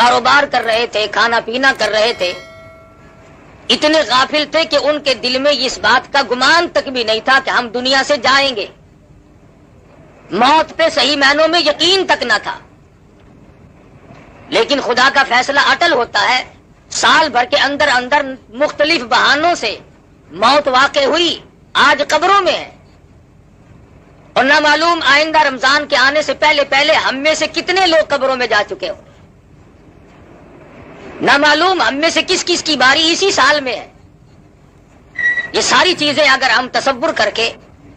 کاروبار کر رہے تھے، کھانا پینا کر رہے تھے، اتنے غافل تھے کہ ان کے دل میں اس بات کا گمان تک بھی نہیں تھا کہ ہم دنیا سے جائیں گے. موت پہ صحیح معنوں میں یقین تک نہ تھا. لیکن خدا کا فیصلہ اٹل ہوتا ہے. سال بھر کے اندر اندر مختلف بہانوں سے موت واقع ہوئی، آج قبروں میں ہے. اور نہ معلوم آئندہ رمضان کے آنے سے پہلے پہلے ہم میں سے کتنے لوگ قبروں میں جا چکے ہوں. نہ معلوم ہم میں سے کس کس کی باری اسی سال میں ہے. یہ ساری چیزیں اگر ہم تصور کر کے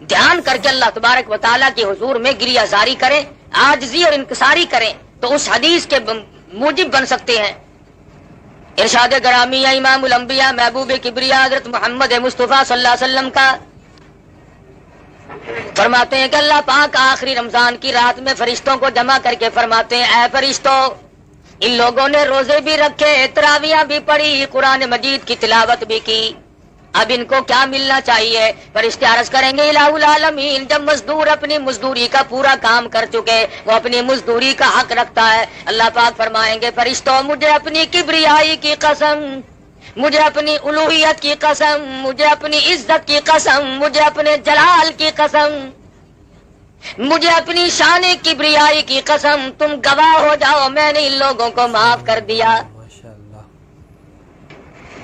دھیان کر کے اللہ تبارک و تعالیٰ کے حضور میں گریہ زاری کریں، عاجزی اور انکساری کریں تو اس حدیث کے موجب بن سکتے ہیں. ارشاد گرامی یا امام الانبیاء محبوب کبریا حضرت محمد مصطفیٰ صلی اللہ علیہ وسلم کا فرماتے ہیں کہ اللہ پاک آخری رمضان کی رات میں فرشتوں کو جمع کر کے فرماتے ہیں، اے فرشتوں، ان لوگوں نے روزے بھی رکھے، تراویح بھی پڑھی، قرآن مجید کی تلاوت بھی کی، اب ان کو کیا ملنا چاہیے؟ فرشتے عرض کریں گے الہ العالمین، جب مزدور اپنی مزدوری کا پورا کام کر چکے وہ اپنی مزدوری کا حق رکھتا ہے. اللہ پاک فرمائیں گے فرشتوں، مجھے اپنی کبریائی کی قسم، مجھے اپنی الوہیت کی قسم، مجھے اپنی عزت کی قسم، مجھے اپنے جلال کی قسم، مجھے اپنی شان کبریائی کی قسم، تم گواہ ہو جاؤ میں نے ان لوگوں کو معاف کر دیا.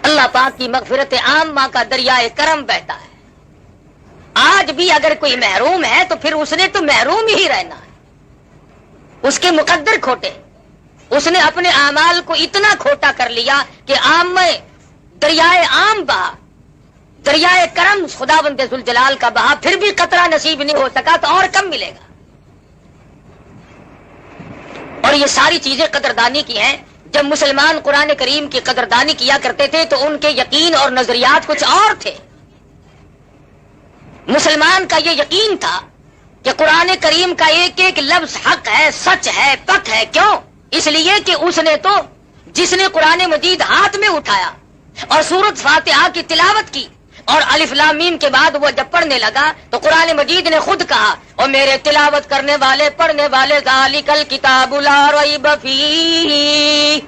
اللہ پاک کی مغفرت عامہ کا دریائے کرم بہتا ہے. آج بھی اگر کوئی محروم ہے تو پھر اس نے تو محروم ہی رہنا ہے. اس کے مقدر کھوٹے، اس نے اپنے اعمال کو اتنا کھوٹا کر لیا کہ عام میں دریائے عام بہا، دریائے کرم خداوند ذوالجلال کا بہا، پھر بھی قطرہ نصیب نہیں ہو سکا تو اور کم ملے گا. اور یہ ساری چیزیں قدردانی کی ہیں. جب مسلمان قرآن کریم کی قدردانی کیا کرتے تھے تو ان کے یقین اور نظریات کچھ اور تھے. مسلمان کا یہ یقین تھا کہ قرآن کریم کا ایک ایک لفظ حق ہے، سچ ہے، پک ہے. کیوں؟ اس لیے کہ اس نے تو جس نے قرآن مجید ہاتھ میں اٹھایا اور سورۃ فاتحہ کی تلاوت کی اور الف لام میم کے بعد وہ جب پڑھنے لگا تو قرآن مجید نے خود کہا، اور میرے تلاوت کرنے والے پڑھنے والے ذالک الکتاب لا ریب فیہ،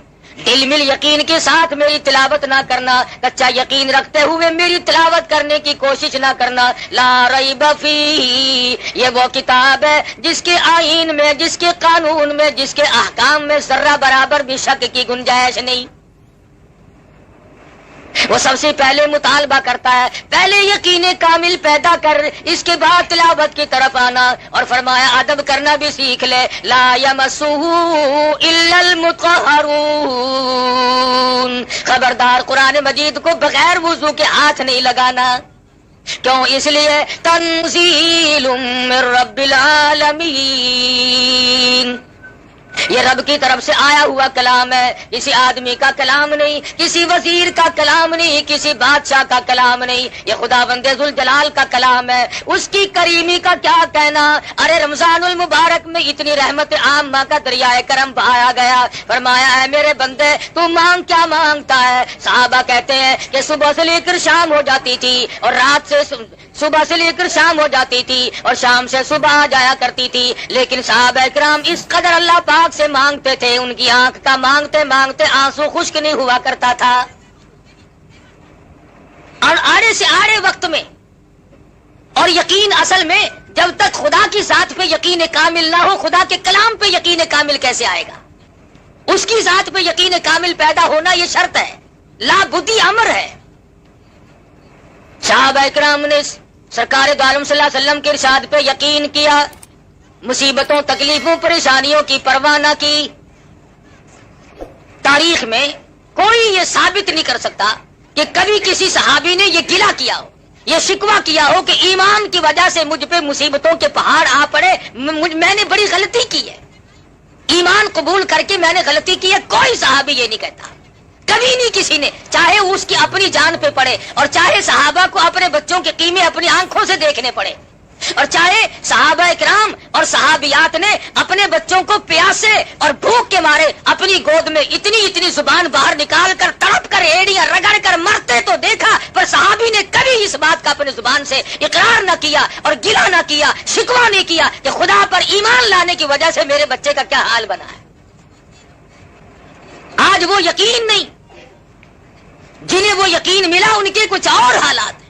دل میں یقین کے ساتھ میری تلاوت نہ کرنا، کچا یقین رکھتے ہوئے میری تلاوت کرنے کی کوشش نہ کرنا. لا ریب فیہ، یہ وہ کتاب ہے جس کے آئین میں، جس کے قانون میں، جس کے احکام میں ذرہ برابر بھی شک کی گنجائش نہیں. وہ سب سے پہلے مطالبہ کرتا ہے پہلے یقین کامل پیدا کر، اس کے بعد تلاوت کی طرف آنا. اور فرمایا ادب کرنا بھی سیکھ لے. لا یمسہ الا المطہرون، خبردار قرآن مجید کو بغیر وضو کے ہاتھ نہیں لگانا. کیوں؟ اس لیے تنزیل من رب العالمین، یہ رب کی طرف سے آیا ہوا کلام ہے، کسی آدمی کا کلام نہیں، کسی وزیر کا کلام نہیں، کسی بادشاہ کا کلام نہیں، یہ خداوند ذوالجلال کا کلام ہے. اس کی کریمی کا کیا کہنا؟ ارے رمضان المبارک میں اتنی رحمت عامہ کا دریائے کرم بہایا گیا. فرمایا ہے میرے بندے تو مانگ کیا مانگتا ہے؟ صحابہ کہتے ہیں کہ صبح سے لے کر شام ہو جاتی تھی اور رات سے صبح سے لے کر شام ہو جاتی تھی اور شام سے صبح آ جایا کرتی تھی. لیکن صحابہ کرام اس قدر اللہ پاک سے مانگتے تھے، ان کی آنکھ کا مانگتے مانگتے آنسو خشک نہیں ہوا کرتا تھا. اور آڑے سے آڑے وقت میں، اور یقین اصل میں جب تک خدا کی ذات پہ یقین کامل نہ ہو، خدا کے کلام پہ یقین کامل کیسے آئے گا؟ اس کی ذات پہ یقین کامل پیدا ہونا یہ شرط ہے، لا بدی امر ہے. صحابہ اکرام نے سرکار دو عالم صلی اللہ علیہ وسلم کے ارشاد پہ یقین کیا، مصیبتوں تکلیفوں پریشانیوں کی پرواہ نہ کی. تاریخ میں کوئی یہ ثابت نہیں کر سکتا کہ کبھی کسی صحابی نے یہ گلہ کیا ہو، یہ شکوہ کیا ہو کہ ایمان کی وجہ سے مجھ پہ مصیبتوں کے پہاڑ آ پڑے، میں نے بڑی غلطی کی ہے، ایمان قبول کر کے میں نے غلطی کی ہے. کوئی صحابی یہ نہیں کہتا، کبھی نہیں کسی نے، چاہے اس کی اپنی جان پہ پڑے اور چاہے صحابہ کو اپنے بچوں کے قیمے اپنی آنکھوں سے دیکھنے پڑے، اور چاہے صحابہ اکرام اور صحابیات نے اپنے بچوں کو پیاسے اور بھوک کے مارے اپنی گود میں اتنی زبان باہر نکال کر تڑپ کر ایڑیاں رگڑ کر مرتے تو دیکھا، پر صحابی نے کبھی اس بات کا اپنے زبان سے اقرار نہ کیا اور گلہ نہ کیا، شکوہ نہیں کیا کہ خدا پر ایمان لانے کی وجہ سے میرے بچے کا کیا حال بنا ہے. آج وہ یقین نہیں، جنہیں وہ یقین ملا ان کے کچھ اور حالات ہیں۔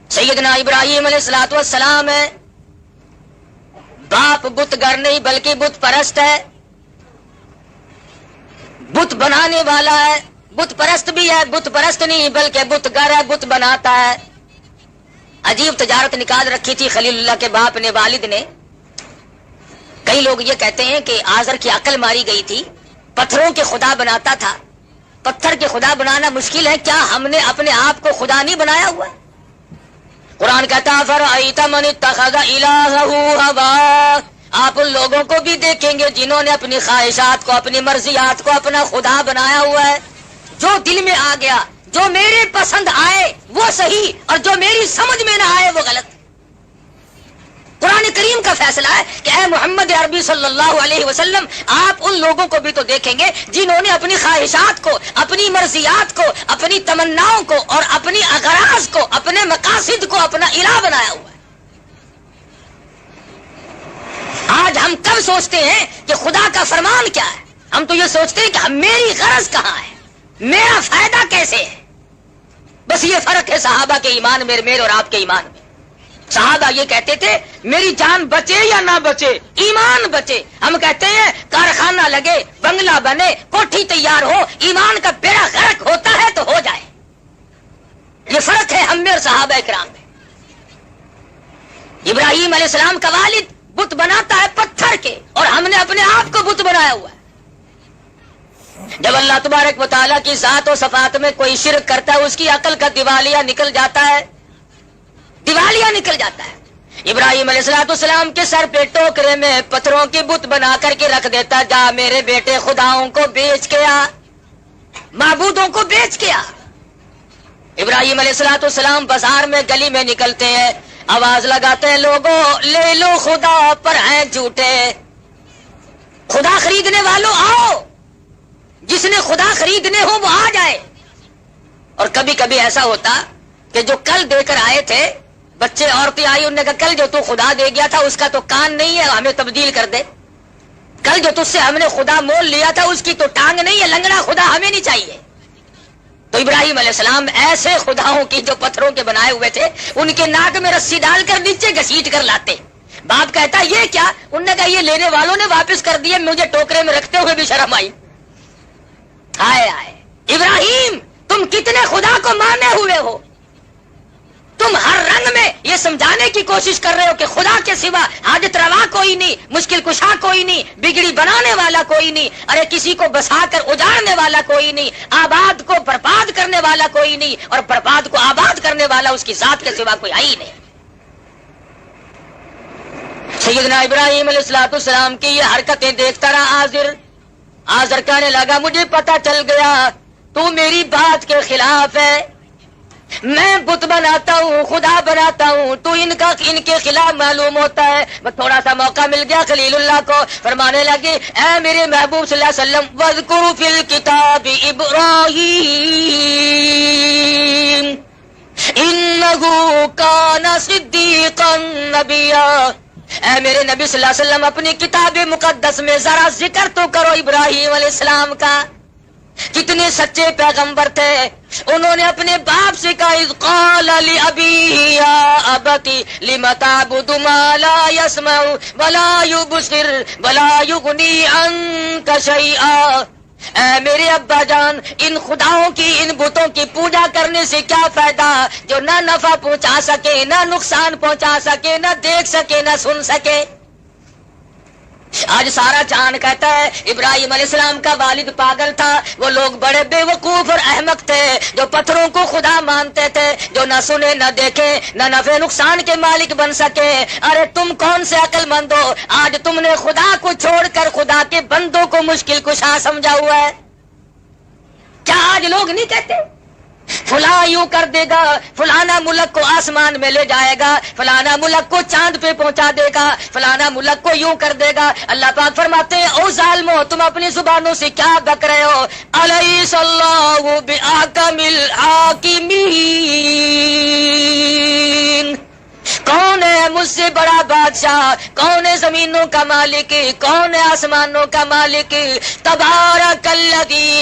سیدنا ابراہیم علیہ الصلوۃ والسلام ہے، باپ بت گر نہیں بلکہ بت پرست ہے، بت بنانے والا ہے، بت پرست بھی ہے، بت پرست نہیں بلکہ بت گر ہے، بت بناتا ہے۔ عجیب تجارت نکال رکھی تھی خلیل اللہ کے باپ نے، والد نے۔ کئی لوگ یہ کہتے ہیں کہ آزر کی عقل ماری گئی تھی، پتھروں کے خدا بناتا تھا۔ پتھر کے خدا بنانا مشکل ہے، کیا ہم نے اپنے آپ کو خدا نہیں بنایا ہوا؟ قرآن کہتا فرأیت من اتخذ الہہ ہوا، آپ ان لوگوں کو بھی دیکھیں گے جنہوں نے اپنی خواہشات کو، اپنی مرضیات کو اپنا خدا بنایا ہوا ہے۔ جو دل میں آ گیا، جو میرے پسند آئے وہ صحیح، اور جو میری سمجھ میں نہ آئے وہ غلط۔ قرآن کریم کا فیصلہ ہے کہ اے محمد عربی صلی اللہ علیہ وسلم، آپ ان لوگوں کو بھی تو دیکھیں گے جنہوں نے اپنی خواہشات کو، اپنی مرضیات کو، اپنی تمناؤں کو اور اپنی اغراض کو، اپنے مقاصد کو اپنا الہ بنایا ہوا ہے۔ آج ہم کب سوچتے ہیں کہ خدا کا فرمان کیا ہے؟ ہم تو یہ سوچتے ہیں کہ میری غرض کہاں ہے، میرا فائدہ کیسے ہے۔ بس یہ فرق ہے صحابہ کے ایمان میں، میرے اور آپ کے ایمان میں۔ صحابہ یہ کہتے تھے میری جان بچے یا نہ بچے، ایمان بچے۔ ہم کہتے ہیں کارخانہ لگے، بنگلہ بنے، کوٹھی تیار ہو، ایمان کا بیڑا غرق ہوتا ہے تو ہو جائے۔ یہ فرق ہے ہم میں اور صحابہ کرام میں۔ ابراہیم علیہ السلام کا والد بت بناتا ہے پتھر کے، اور ہم نے اپنے آپ کو بت بنایا ہوا ہے۔ جب اللہ تبارک و تعالیٰ کی ذات و صفات میں کوئی شرک کرتا ہے، اس کی عقل کا دیوالیہ نکل جاتا ہے، دیوالیہ نکل جاتا ہے۔ ابراہیم علیہ السلام کے سر پہ ٹوکرے میں پتھروں کی بت بنا کر کے رکھ دیتا، جا میرے بیٹے خداؤں کو بیچ کے آ، معبودوں کو بیچ کے آ۔ ابراہیم علیہ السلام بازار میں گلی میں نکلتے ہیں، آواز لگاتے ہیں لوگوں لے لو خدا پر ہیں جھوٹے، خدا خریدنے والوں آؤ، جس نے خدا خریدنے ہو وہ آ جائے۔ اور کبھی کبھی ایسا ہوتا کہ جو کل دے کر آئے تھے، بچے عورتیں آئی، انہوں نے کہا کل جو تو خدا دے گیا تھا اس کا تو کان نہیں ہے، ہمیں تبدیل کر دے۔ کل جو تجھ سے ہم نے خدا مول لیا تھا اس کی تو ٹانگ نہیں ہے، لنگڑا خدا ہمیں نہیں چاہیے۔ تو ابراہیم علیہ السلام ایسے خداؤں کی جو پتھروں کے بنائے ہوئے تھے ان کے ناک میں رسی ڈال کر نیچے گھسیٹ کر لاتے۔ باپ کہتا یہ کیا؟ انہوں نے کہا یہ لینے والوں نے واپس کر دیے، مجھے ٹوکرے میں رکھتے ہوئے بھی شرم آئی۔ ہائے ہائے ابراہیم، تم کتنے خدا کو مانے ہوئے ہو، تم ہر رنگ میں یہ سمجھانے کی کوشش کر رہے ہو کہ خدا کے سوا حاجت روا کوئی نہیں، مشکل کشا کوئی نہیں، بگڑی بنانے والا کوئی نہیں، ارے کسی کو بسا کر اجاڑنے والا کوئی نہیں، آباد کو برباد کرنے والا کوئی نہیں، اور برباد کو آباد کرنے والا اس کی ذات کے سوا کوئی ہے ہی نہیں۔ سیدنا ابراہیم علیہ السلام کی یہ حرکتیں دیکھتا رہا آزر کہنے لگا مجھے پتا چل گیا تو میری بات کے خلاف ہے، میں بت بناتا ہوں، خدا بناتا ہوں، تو ان کے خلاف معلوم ہوتا ہے۔ بس تھوڑا سا موقع مل گیا خلیل اللہ کو، فرمانے لگے اے میرے محبوب صلی اللہ علیہ وسلم وَاذْكُرْ فِي الْكِتَابِ إِبْرَاهِيمَ إِنَّهُ كَانَ صِدِّيقًا نَبِيًّا۔ اے میرے نبی صلی اللہ علیہ وسلم اپنی کتاب مقدس میں ذرا ذکر تو کرو ابراہیم علیہ السلام کا، کتنے سچے پیغمبر تھے۔ انہوں نے اپنے باپ سے کہا اذ قال لأبیہ یا ابتی لم تعبد ما لا يسمع ولا يبصر ولا يغنی عنک شیئا۔ اے میرے ابا جان، ان خداؤں کی، ان بتوں کی پوجا کرنے سے کیا فائدہ جو نہ نفع پہنچا سکے، نہ نقصان پہنچا سکے، نہ دیکھ سکے، نہ سن سکے۔ آج سارا جہان کہتا ہے ابراہیم علیہ السلام کا والد پاگل تھا، وہ لوگ بڑے بے وقوف اور احمق تھے جو پتھروں کو خدا مانتے تھے، جو نہ سنے نہ دیکھے، نہ نفع نقصان کے مالک بن سکے۔ ارے تم کون سے عقل مند ہو، آج تم نے خدا کو چھوڑ کر خدا کے بندوں کو مشکل کشا سمجھا ہوا ہے۔ کیا آج لوگ نہیں کہتے فلاں یوں کر دے گا، فلانا ملک کو آسمان میں لے جائے گا، فلانا ملک کو چاند پہ پہنچا دے گا، فلانا ملک کو یوں کر دے گا۔ اللہ پاک فرماتے ہیں او ظالمو، تم اپنی زبانوں سے کیا بک رہے ہو؟ الیس اللہ بأحکم الحاکمین، کون ہے مجھ سے بڑا بادشاہ، کون ہے زمینوں کا مالک، کون ہے آسمانوں کا مالک؟ تبارک الذی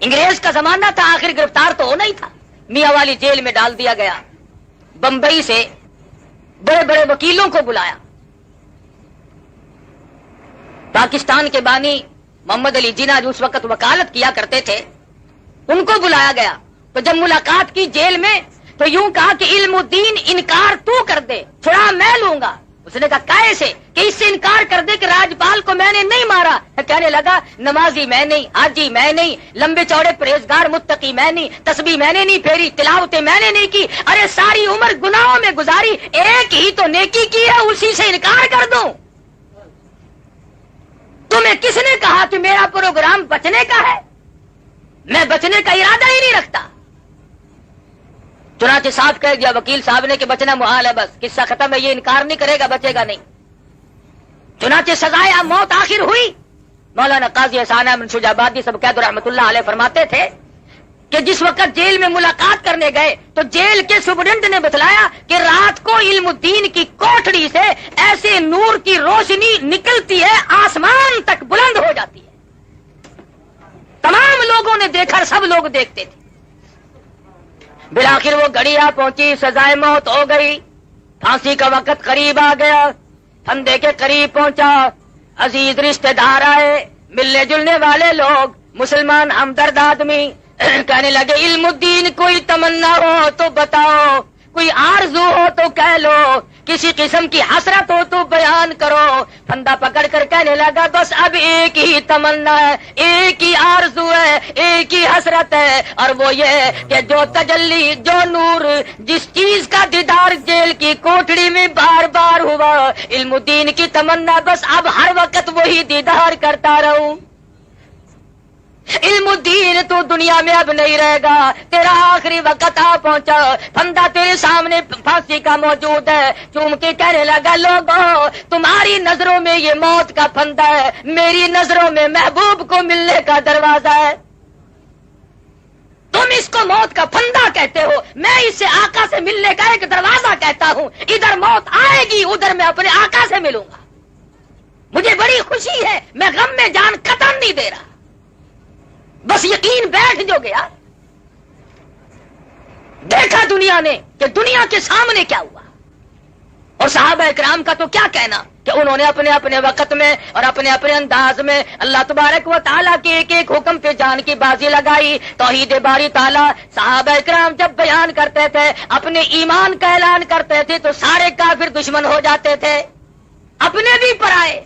انگریز کا زمانہ تھا، آخر گرفتار تو ہونا ہی تھا. میاں والی جیل میں ڈال دیا گیا. بمبئی سے بڑے بڑے وکیلوں کو بلایا. پاکستان کے بانی محمد علی جناح جو اس وقت وکالت کیا کرتے تھے ان کو بلایا گیا. تو جب ملاقات کی جیل میں تو یوں کہا کہ علم الدین انکار تو کر دے، چھڑا میں لوں گا. اس نے کہا کیسے؟ کہ اس سے انکار کر دے کہ راجپال کو میں نے نہیں مارا. کہنے لگا نمازی میں نہیں، حاجی میں نہیں، لمبے چوڑے پرہیزگار متقی میں نہیں، تسبیح میں نے نہیں پھیری، تلاوتیں میں نے نہیں کی. ارے ساری عمر گناہوں میں گزاری، ایک ہی تو نیکی کی ہے، اسی سے انکار کر دوں. تمہیں کس نے کہا کہ میرا پروگرام بچنے کا ہے؟ میں بچنے کا ارادہ ہی نہیں رکھتا. چنانچہ صاحب کہہ دیا وکیل صاحب نے کہ بچنا محال ہے، بس قصہ ختم ہے، یہ انکار نہیں کرے گا، بچے گا نہیں. چنانچہ سزائے موت آخر ہوئی. مولانا قاضی احسان احمد شجابادی سب قید رحمۃ اللہ علیہ فرماتے تھے کہ جس وقت جیل میں ملاقات کرنے گئے تو جیل کے سپرڈنٹ نے بتلایا کہ رات کو علم الدین کی کوٹڑی سے ایسے نور کی روشنی نکلتی ہے، آسمان تک بلند ہو جاتی ہے. تمام لوگوں نے دیکھا، سب لوگ دیکھتے تھے. بالآخر وہ گھڑی آ پہنچی، سزائے موت ہو گئی، پھانسی کا وقت قریب آ گیا، پھندے کے قریب پہنچا. عزیز رشتہ دار آئے، ملنے جلنے والے لوگ، مسلمان ہمدرد آدمی کہنے لگے علم الدین کوئی تمنا ہو تو بتاؤ، کوئی آرزو ہو تو کہہ لو، کسی قسم کی حسرت ہو تو بیان کرو. پھندا پکڑ کر کہنے لگا بس اب ایک ہی تمنا ہے، ایک ہی آرزو ہے، ایک ہی حسرت ہے، اور وہ یہ کہ جو تجلی، جو نور، جس چیز کا دیدار جیل کی کوٹڑی میں بار بار ہوا، علم الدین کی تمنا بس اب ہر وقت وہی دیدار کرتا رہوں. علم الدین تو دنیا میں اب نہیں رہے گا، تیرا آخری وقت آ پہنچا، پھندا تیرے سامنے پھانسی کا موجود ہے. چوم کے کہنے لگا لوگوں تمہاری نظروں میں یہ موت کا پھندا ہے، میری نظروں میں محبوب کو ملنے کا دروازہ ہے. تم اس کو موت کا پھندا کہتے ہو، میں اس سے آقا سے ملنے کا ایک دروازہ کہتا ہوں. ادھر موت آئے گی، ادھر میں اپنے آقا سے ملوں گا. مجھے بڑی خوشی ہے، میں غم میں جان قطع نہیں دے رہا، بس یقین بیٹھ جو گیا. دیکھا دنیا نے کہ دنیا کے سامنے کیا ہوا. اور صحابہ اکرام کا تو کیا کہنا کہ انہوں نے اپنے اپنے وقت میں اور اپنے اپنے انداز میں اللہ تبارک و تعالیٰ کے ایک ایک حکم پہ جان کی بازی لگائی. توحید باری تعالیٰ صحابہ اکرام جب بیان کرتے تھے، اپنے ایمان کا اعلان کرتے تھے تو سارے کافر دشمن ہو جاتے تھے، اپنے بھی پرائے.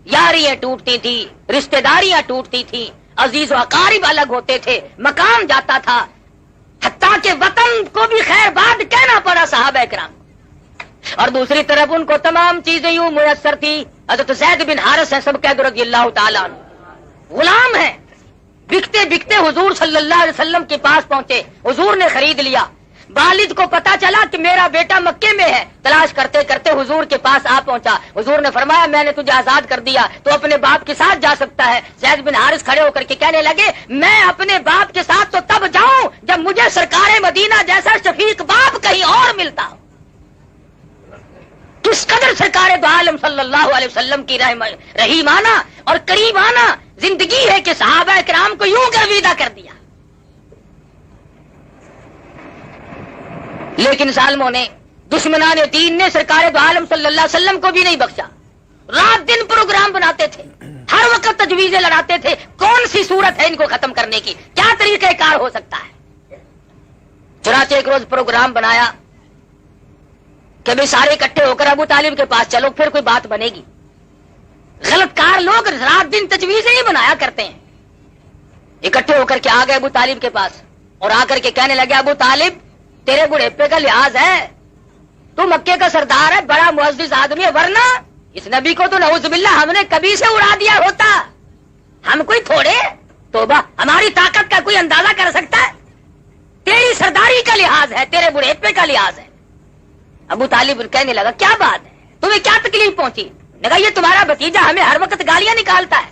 یاریاں ٹوٹتی تھی، رشتہ داریاں ٹوٹتی تھی، عزیز و اقارب الگ ہوتے تھے، مقام جاتا تھا، حتیٰ کہ وطن کو بھی خیر باد کہنا پڑا صحابہ کرام. اور دوسری طرف ان کو تمام چیزیں یوں میسر تھی. حضرت زید بن حارث ہیں سب قید رضی اللہ تعالیٰ عنہ، غلام ہیں، بکتے بکتے حضور صلی اللہ علیہ وسلم کے پاس پہنچے، حضور نے خرید لیا. والد کو پتا چلا کہ میرا بیٹا مکے میں ہے، تلاش کرتے کرتے حضور کے پاس آ پہنچا. حضور نے فرمایا میں نے تجھے آزاد کر دیا، تو اپنے باپ کے ساتھ جا سکتا ہے. زید بن حارث کھڑے ہو کر کے کہنے لگے میں اپنے باپ کے ساتھ تو تب جاؤں جب مجھے سرکار مدینہ جیسا شفیق باپ کہیں اور ملتا ہو. کس قدر سرکار دو عالم صلی اللہ علیہ وسلم کی رحیمانہ اور قریبانہ زندگی ہے کہ صحابہ کرام کو یوں گرویدہ کر دیا. لیکن ظالموں نے، دشمنان دین نے سرکار دو عالم صلی اللہ علیہ وسلم کو بھی نہیں بخشا. رات دن پروگرام بناتے تھے، ہر وقت تجویزیں لڑاتے تھے، کون سی صورت ہے ان کو ختم کرنے کی، کیا طریقہ کار ہو سکتا ہے. چنانچہ ایک روز پروگرام بنایا کہ بھی سارے اکٹھے ہو کر ابو طالب کے پاس چلو، پھر کوئی بات بنے گی. غلط کار لوگ رات دن تجویزیں ہی بنایا کرتے ہیں. اکٹھے ہو کر کے آ گئے ابو طالب کے پاس اور آ کر کے کہنے لگے ابو طالب تیرے بڑھیپے کا لحاظ ہے، تو مکے کا سردار ہے، بڑا معزز آدمی ہے، ورنہ اس نبی کو تو نعوذ باللہ ہم نے کبھی سے اڑا دیا ہوتا. ہم کوئی تھوڑے، توبہ، ہماری طاقت کا کوئی اندازہ کر سکتا ہے؟ تیری سرداری کا لحاظ ہے، تیرے بڑھیپے کا لحاظ ہے. ابو طالب کہنے لگا کیا بات ہے، تمہیں کیا تکلیف پہنچی؟ لگا یہ تمہارا بھتیجا ہمیں ہر وقت گالیاں نکالتا ہے،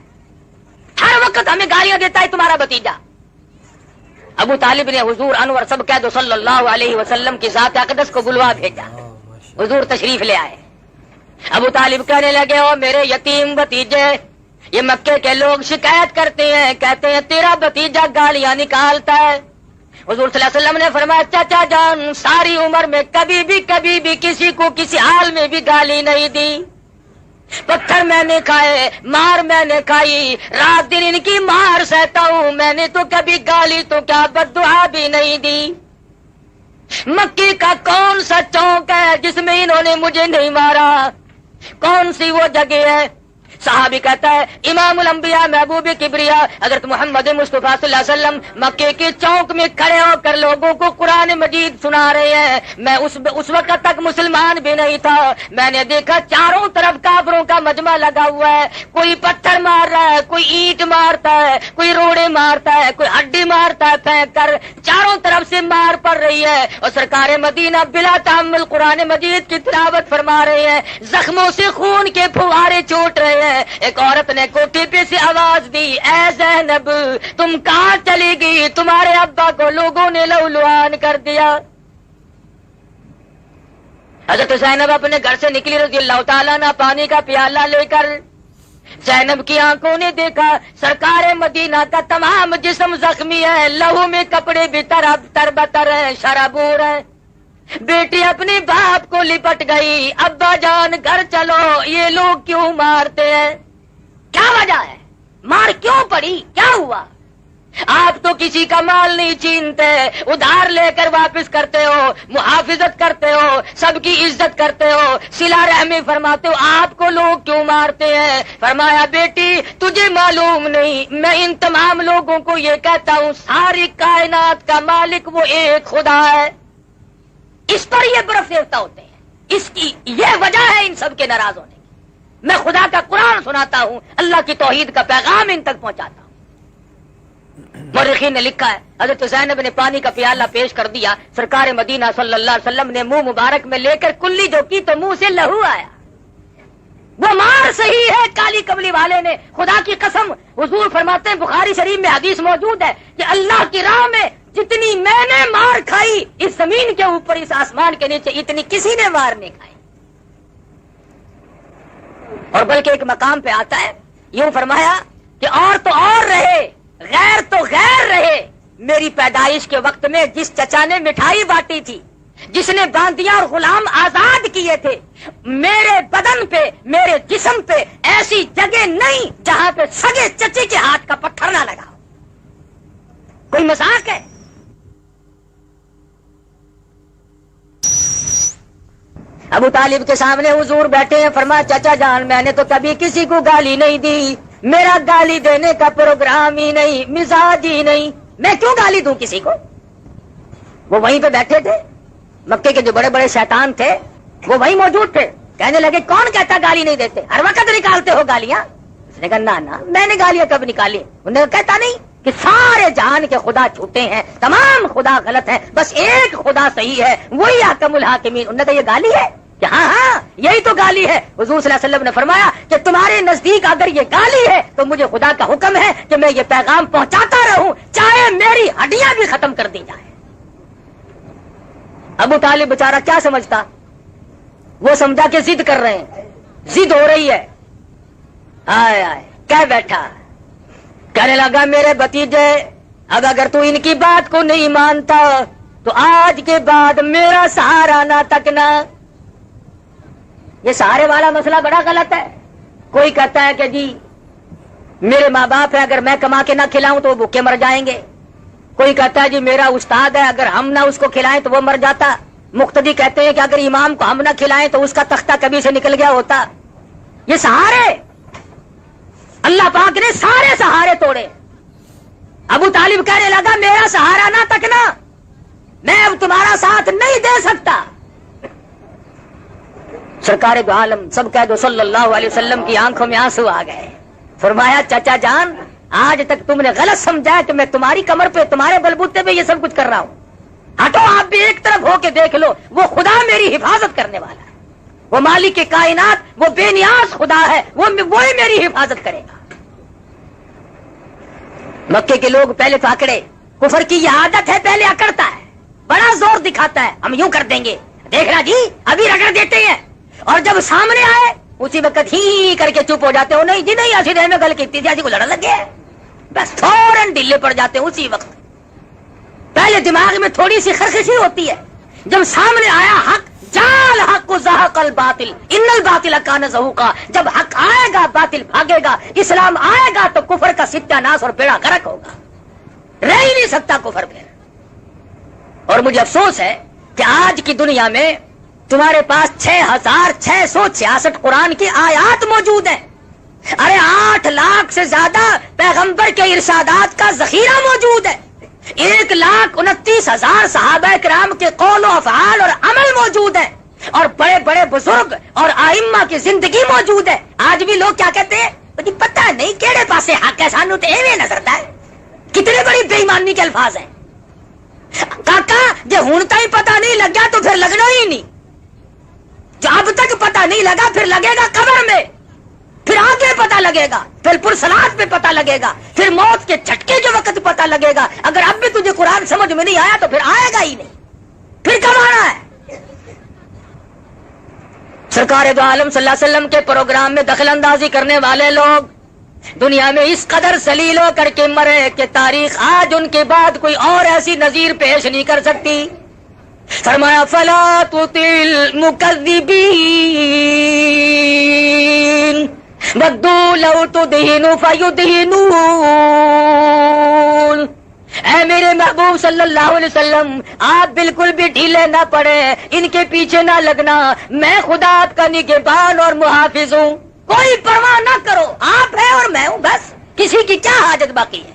ہر وقت ہمیں گالیاں دیتا ہے تمہارا بھتیجا. ابو طالب نے حضور انور سب کہہ دو صلی اللہ علیہ وسلم کی ذات اقدس کو بلوا بھیجا. حضور تشریف لے آئے. ابو طالب کہنے لگے او میرے یتیم بھتیجے، یہ مکے کے لوگ شکایت کرتے ہیں، کہتے ہیں تیرا بھتیجا گالیاں نکالتا ہے۔ حضور صلی اللہ علیہ وسلم نے فرمایا چچا جان ساری عمر میں کبھی بھی کسی کو کسی حال میں بھی گالی نہیں دی، پتھر میں نے کھائے، مار میں نے کھائی، رات دن ان کی مار سہتا ہوں، میں نے تو کبھی گالی تو کیا بد دعا بھی نہیں دی۔ مکی کا کون سا چوک ہے جس میں انہوں نے مجھے نہیں مارا؟ کون سی وہ جگہ ہے؟ صحابی کہتا ہے امام الانبیاء محبوب کبریا حضرت محمد مصطفیٰ صلی اللہ علیہ وسلم مکے کے چوک میں کھڑے ہو کر لوگوں کو قرآن مجید سنا رہے ہیں۔ میں اس وقت تک مسلمان بھی نہیں تھا، میں نے دیکھا چاروں طرف کافروں کا مجمع لگا ہوا ہے، کوئی پتھر مار رہا ہے، کوئی اینٹ مارتا ہے، کوئی روڑے مارتا ہے، کوئی ہڈی مارتا ہے پھینک کر، چاروں طرف سے مار پڑ رہی ہے، اور سرکار مدینہ بلا تحمل قرآن مجید کی تلاوت فرما رہے ہیں، زخموں سے خون کے پھوارے چھوٹ رہے ہیں۔ ایک عورت نے کوٹھی پہ سے آواز دی اے زینب تم کہاں چلی گئی؟ تمہارے ابا کو لوگوں نے لولوان کر دیا۔ حضرت زینب اپنے گھر سے نکلی رضی اللہ تعالیٰ عنہ پانی کا پیالہ لے کر، زینب کی آنکھوں نے دیکھا سرکار مدینہ کا تمام جسم زخمی ہے، لہو میں کپڑے بھی تربتر ہیں، شرابور ہیں۔ بیٹی اپنے باپ کو لپٹ گئی، ابا جان گھر چلو، یہ لوگ کیوں مارتے ہیں؟ کیا وجہ ہے؟ مار کیوں پڑی؟ کیا ہوا؟ آپ تو کسی کا مال نہیں چھینتے، ادھار لے کر واپس کرتے ہو، محافظت کرتے ہو، سب کی عزت کرتے ہو، صلہ رحمی فرماتے ہو، آپ کو لوگ کیوں مارتے ہیں؟ فرمایا بیٹی تجھے معلوم نہیں، میں ان تمام لوگوں کو یہ کہتا ہوں ساری کائنات کا مالک وہ ایک خدا ہے، اس پر یہ برف دیوتا ہوتے ہیں، اس کی یہ وجہ ہے ان سب کے ناراض ہونے کی۔ میں خدا کا قرآن سناتا ہوں، اللہ کی توحید کا پیغام ان تک پہنچاتا ہوں۔ مورخین نے لکھا ہے حضرت زینب نے پانی کا پیالہ پیش کر دیا، سرکار مدینہ صلی اللہ علیہ وسلم نے منہ مبارک میں لے کر کلی جو کی تو منہ سے لہو آیا۔ وہ مار صحیح ہے کالی کملی والے نے، خدا کی قسم حضور فرماتے ہیں بخاری شریف میں حدیث موجود ہے کہ اللہ کی راہ میں جتنی میں نے مار کھائی اس زمین کے اوپر اس آسمان کے نیچے اتنی کسی نے مار نہیں کھائی۔ اور بلکہ ایک مقام پہ آتا ہے یوں فرمایا کہ اور تو اور رہے غیر تو غیر رہے، میری پیدائش کے وقت میں جس چچا نے مٹھائی بانٹی تھی، جس نے باندیا اور غلام آزاد کیے تھے، میرے بدن پہ میرے جسم پہ ایسی جگہ نہیں جہاں پہ سگے چچے کے ہاتھ کا پتھر نہ لگا۔ کوئی مذاق ہے؟ ابو طالب کے سامنے حضور بیٹھے ہیں، فرمایا چچا جان میں نے تو کبھی کسی کو گالی نہیں دی، میرا گالی دینے کا پروگرام ہی نہیں، مزاج ہی نہیں، میں کیوں گالی دوں کسی کو؟ وہ وہیں پہ بیٹھے تھے، مکے کے جو بڑے بڑے شیطان تھے وہ وہیں موجود تھے، کہنے لگے کون کہتا گالی نہیں دیتے، ہر وقت نکالتے ہو گالیاں؟ اس نے کہا نہ میں نے گالیاں کب نکالی؟ انہوں نے کہتا نہیں کہ سارے جہان کے خدا جھوٹے ہیں، تمام خدا غلط ہیں، بس ایک خدا صحیح ہے، وہی حکم الحاکمین۔ انہوں نے کہا یہ گالی ہے کہ ہاں یہی تو گالی ہے۔ حضور صلی اللہ علیہ وسلم نے فرمایا کہ تمہارے نزدیک اگر یہ گالی ہے تو مجھے خدا کا حکم ہے کہ میں یہ پیغام پہنچاتا رہوں چاہے میری ہڈیاں بھی ختم کر دی جائیں۔ ابو طالب بیچارہ کیا سمجھتا؟ وہ سمجھا کہ ضد کر رہے ہیں، ضد ہو رہی ہے، آئے آئے کہہ بیٹھا، کہنے لگا میرے بھتیجے اب اگر تو ان کی بات کو نہیں مانتا تو آج کے بعد میرا سہارا نہ تکنا۔ یہ سہارے والا مسئلہ بڑا غلط ہے۔ کوئی کہتا ہے کہ جی میرے ماں باپ ہیں، اگر میں کما کے نہ کھلاؤں تو وہ بھوکے مر جائیں گے۔ کوئی کہتا ہے جی میرا استاد ہے، اگر ہم نہ اس کو کھلائیں تو وہ مر جاتا۔ مقتدی کہتے ہیں کہ اگر امام کو ہم نہ کھلائیں تو اس کا تختہ کبھی سے نکل گیا ہوتا۔ یہ سہارے اللہ پاک نے سارے سہارے توڑے۔ ابو طالب کہنے لگا میرا سہارا نہ تکنا، میں اب تمہارا ساتھ نہیں دے سکتا۔ سرکار دو عالم سب کہہ دو صلی اللہ علیہ وسلم کی آنکھوں میں آنسو آ گئے۔ فرمایا چچا جان آج تک تم نے غلط سمجھا کہ میں تمہاری کمر پہ تمہارے بلبوتے پہ یہ سب کچھ کر رہا ہوں۔ ہٹو آپ بھی ایک طرف ہو کے دیکھ لو، وہ خدا میری حفاظت کرنے والا ہے، وہ مالک کائنات، وہ بے نیاز خدا ہے، وہی میری حفاظت کرے گا۔ مکے کے لوگ پہلے تو اکڑے، کفر کی یہ عادت ہے پہلے اکڑتا ہے، بڑا زور دکھاتا ہے، ہم یوں کر دیں گے، دیکھنا جی ابھی رگڑ دیتے ہیں، اور جب سامنے آئے اسی وقت ہی کر کے چپ ہو جاتے ہو, نہیں جی نہیں ایسی رہے میں گل کی تھی, کو لڑا لگے بس فوراً ڈھیلے پڑ جاتے ہیں اسی وقت. پہلے دماغ میں تھوڑی سی خرخشی ہوتی ہے, جب سامنے آیا حق, جال حق کو زہق الباطل ان الباطل کان زہوقا, جب حق آئے گا باطل بھاگے گا, اسلام آئے گا تو کفر کا ستیہ ناس اور بیڑا غرق ہوگا, رہ ہی نہیں سکتا کفر پہ. اور مجھے افسوس ہے کہ آج کی دنیا میں تمہارے پاس 6666 قرآن کی آیات موجود ہیں. ارے 8 لاکھ سے زیادہ پیغمبر کے ارشادات کا ذخیرہ موجود ہے. 1,29,000 صحابہ کرام کے قول و افعال اور عمل موجود ہے, اور بڑے بڑے بزرگ اور ائمہ کی زندگی موجود ہے. آج بھی لوگ کیا کہتے ہیں, مجھے پتہ نہیں کیڑے پاسے حق ہے, سانو تے ایویں نظر ہے. کتنے بڑی بے ایمانی کے الفاظ ہیں. کاکا جے ہن تائیں پتہ نہیں لگا تو پھر لگنا ہی نہیں. جو اب تک پتہ نہیں لگا پھر لگے گا قبر میں, پھر آگے پتہ لگے گا, پھر پرسلات میں پتہ لگے گا, پھر موت کے جھٹکے کے وقت پتہ لگے گا. اگر اب بھی تجھے قرآن سمجھ میں نہیں آیا تو پھر آئے گا ہی نہیں, پھر کب آنا ہے. سرکار دو عالم صلی اللہ علیہ وسلم کے پروگرام میں دخل اندازی کرنے والے لوگ دنیا میں اس قدر ذلیل ہو کر کے مرے کہ تاریخ آج ان کے بعد کوئی اور ایسی نظیر پیش نہیں کر سکتی. فرمایا فلا تطع المکذبین ودوا لو تدہن فیدہنون. اے میرے محبوب صلی اللہ علیہ وسلم, آپ بالکل بھی ڈھیلے نہ پڑے, ان کے پیچھے نہ لگنا. میں خدا آپ کا نگہبان اور محافظ ہوں, کوئی پرواہ نہ کرو, آپ ہے اور میں ہوں, بس کسی کی کیا حاجت باقی ہے.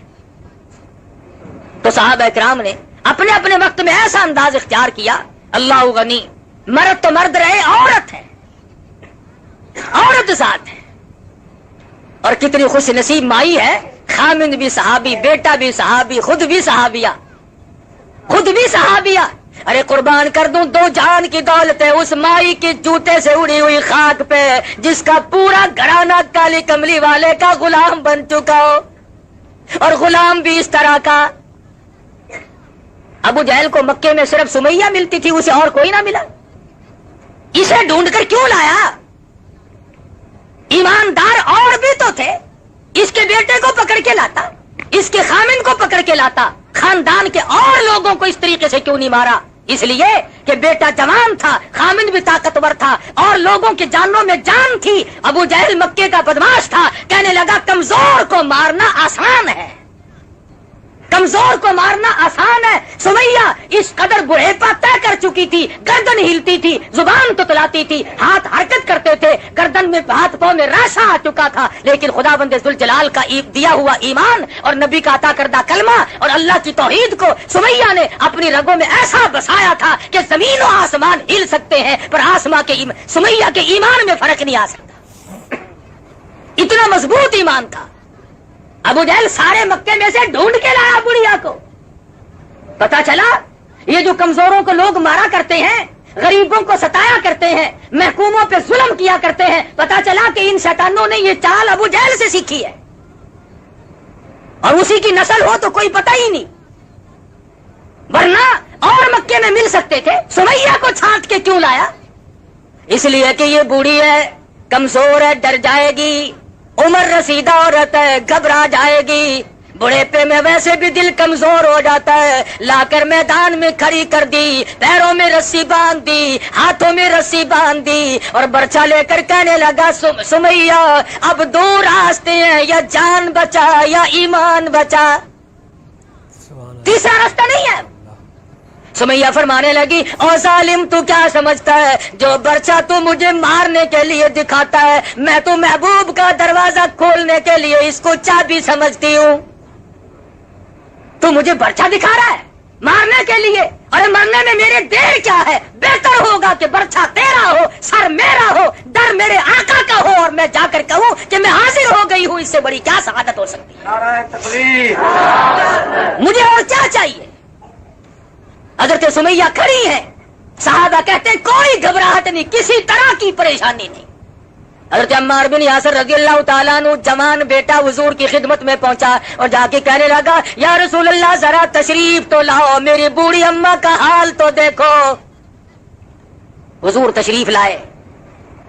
تو صحابہ کرام نے اپنے اپنے وقت میں ایسا انداز اختیار کیا, اللہ غنی, مرد تو مرد رہے, عورت ہے, عورت ساتھ ہے. اور کتنی خوش نصیب مائی ہے, خامند بھی صحابی, بیٹا بھی صحابی, خود بھی صحابیہ, خود بھی صحابیہ. ارے قربان کر دوں 2 جان کی دولت ہے اس مائی کی جوتے سے اڑی ہوئی خاک پہ, جس کا پورا گھرانہ کالی کملی والے کا غلام بن چکا ہو, اور غلام بھی اس طرح کا. ابو جہل کو مکے میں صرف سمیہ ملتی تھی, اسے اور کوئی نہ ملا. اسے ڈھونڈ کر کیوں لایا؟ ایماندار اور بھی تو تھے, اس کے بیٹے کو پکڑ کے لاتا, اس کے خامن کو پکڑ کے لاتا, خاندان کے اور لوگوں کو اس طریقے سے کیوں نہیں مارا؟ اس لیے کہ بیٹا جوان تھا, خامن بھی طاقتور تھا, اور لوگوں کی جانوں میں جان تھی. ابو جہل مکے کا بدماش تھا, کہنے لگا کمزور کو مارنا آسان ہے, کمزور کو مارنا آسان ہے. سمیہ اس قدر بڑھیپا طے کر چکی تھی, گردن ہلتی تھی, زبان تتلاتی تھی, ہاتھ حرکت کرتے تھے, گردن میں ہاتھ پاؤں میں ریشہ آ چکا تھا, لیکن خدا بند ذوالجلال کا دیا ہوا ایمان اور نبی کا عطا کردہ کلمہ اور اللہ کی توحید کو سمیہ نے اپنی رگوں میں ایسا بسایا تھا کہ زمین و آسمان ہل سکتے ہیں, پر آسمان کے سمیہ کے ایمان میں فرق نہیں آ سکتا. اتنا مضبوط ایمان تھا. ابو جہل سارے مکے میں سے ڈھونڈ کے لایا بڑھیا کو. پتا چلا یہ جو کمزوروں کو لوگ مارا کرتے ہیں, غریبوں کو ستایا کرتے ہیں, محکوموں پہ ظلم کیا کرتے ہیں, پتا چلا کہ ان شیطانوں نے یہ چال ابو جہل سے سیکھی ہے, اور اسی کی نسل ہو تو کوئی پتہ ہی نہیں, ورنہ اور مکے میں مل سکتے تھے. سمیہ کو چھانٹ کے کیوں لایا؟ اس لیے کہ یہ بوڑھی ہے, کمزور ہے, ڈر جائے گی, عمر رسیدہ عورت ہے, گھبرا جائے گی, بڑھیپے میں ویسے بھی دل کمزور ہو جاتا ہے. لا کر میدان میں کھڑی کر دی, پیروں میں رسی باندھ دی, ہاتھوں میں رسی باندھ دی, اور برچا لے کر کہنے لگا سمیہ اب 2 راستے ہیں, یا جان بچا یا ایمان بچا, تیسرا راستہ نہیں ہے. سمیہ فرمانے لگی او ظالم تو کیا سمجھتا ہے, جو برچا تو مجھے مارنے کے لیے دکھاتا ہے, میں تو محبوب کا دروازہ کھولنے کے لیے اس کو چابی سمجھتی ہوں. تو مجھے برچا دکھا رہا ہے مارنے کے لیے, اور مرنے میں میرے دیر کیا ہے؟ بہتر ہوگا کہ برچا تیرا ہو, سر میرا ہو, ڈر میرے آقا کا ہو, اور میں جا کر کہوں کہ میں حاضر ہو گئی ہوں. اس سے بڑی کیا سعادت ہو سکتی ہے؟ نعرہ تکبیر. مجھے اور کیا چاہیے؟ حضرت سمیہ کھڑی ہے, صحابہ کہتے ہیں کوئی گھبراہٹ نہیں, کسی طرح کی پریشانی نہیں. حضرت عمار بن یاسر رضی اللہ تعالیٰ عنہ جوان بیٹا حضور کی خدمت میں پہنچا اور جا کے کہنے لگا یا رسول اللہ ذرا تشریف تو لاؤ, میری بوڑھی اماں کا حال تو دیکھو. حضور تشریف لائے,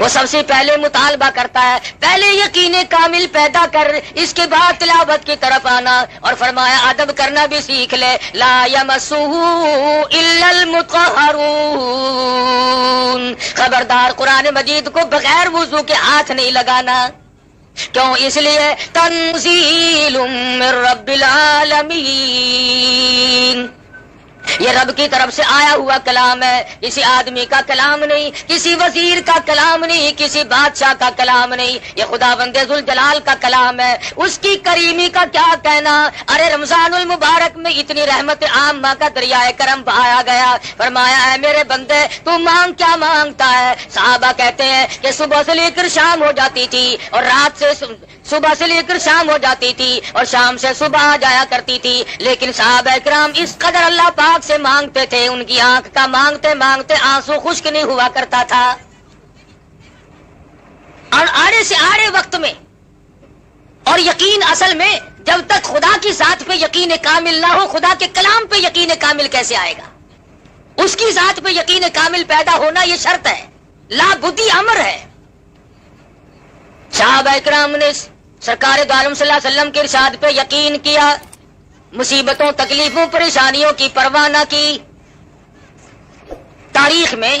وہ سب سے پہلے مطالبہ کرتا ہے پہلے یقین کامل پیدا کر، اس کے بعد تلاوت کی طرف آنا، اور فرمایا ادب کرنا بھی سیکھ لے، لا یمسہ الا المطہرون، خبردار قرآن مجید کو بغیر وضو کے ہاتھ نہیں لگانا۔ کیوں؟ اس لیے تنزیل من رب العالمین، یہ رب کی طرف سے آیا ہوا کلام ہے، کسی آدمی کا کلام نہیں، کسی وزیر کا کلام نہیں، کسی بادشاہ کا کلام نہیں، یہ خداوند ذوالجلال کا کلام ہے۔ اس کی کریمی کا کیا کہنا؟ ارے رمضان المبارک میں اتنی رحمت عامہ کا دریائے کرم بہایا گیا، فرمایا اے میرے بندے تو مانگ کیا مانگتا ہے؟ صحابہ کہتے ہیں کہ صبح سے لے کر شام ہو جاتی تھی، اور رات سے صبح سے لے کر شام ہو جاتی تھی، اور شام سے صبح آ جایا کرتی تھی، لیکن صحابہ کرام اس قدر اللہ پاک سے مانگتے تھے، ان کی آنکھ کا مانگتے مانگتے آنسو خشک نہیں ہوا کرتا تھا۔ اور آڑے سے آڑے وقت میں، اور یقین اصل میں جب تک خدا کی ذات پہ یقین کامل نہ ہو، خدا کے کلام پہ یقین کامل کیسے آئے گا؟ اس کی ذات پہ یقین کامل پیدا ہونا یہ شرط ہے، لا بدی امر ہے۔ صحابہ اکرام نے سرکار دو عالم صلی اللہ علیہ وسلم کے ارشاد پہ یقین کیا، مصیبتوں تکلیفوں پریشانیوں کی پرواہ نہ کی۔ تاریخ میں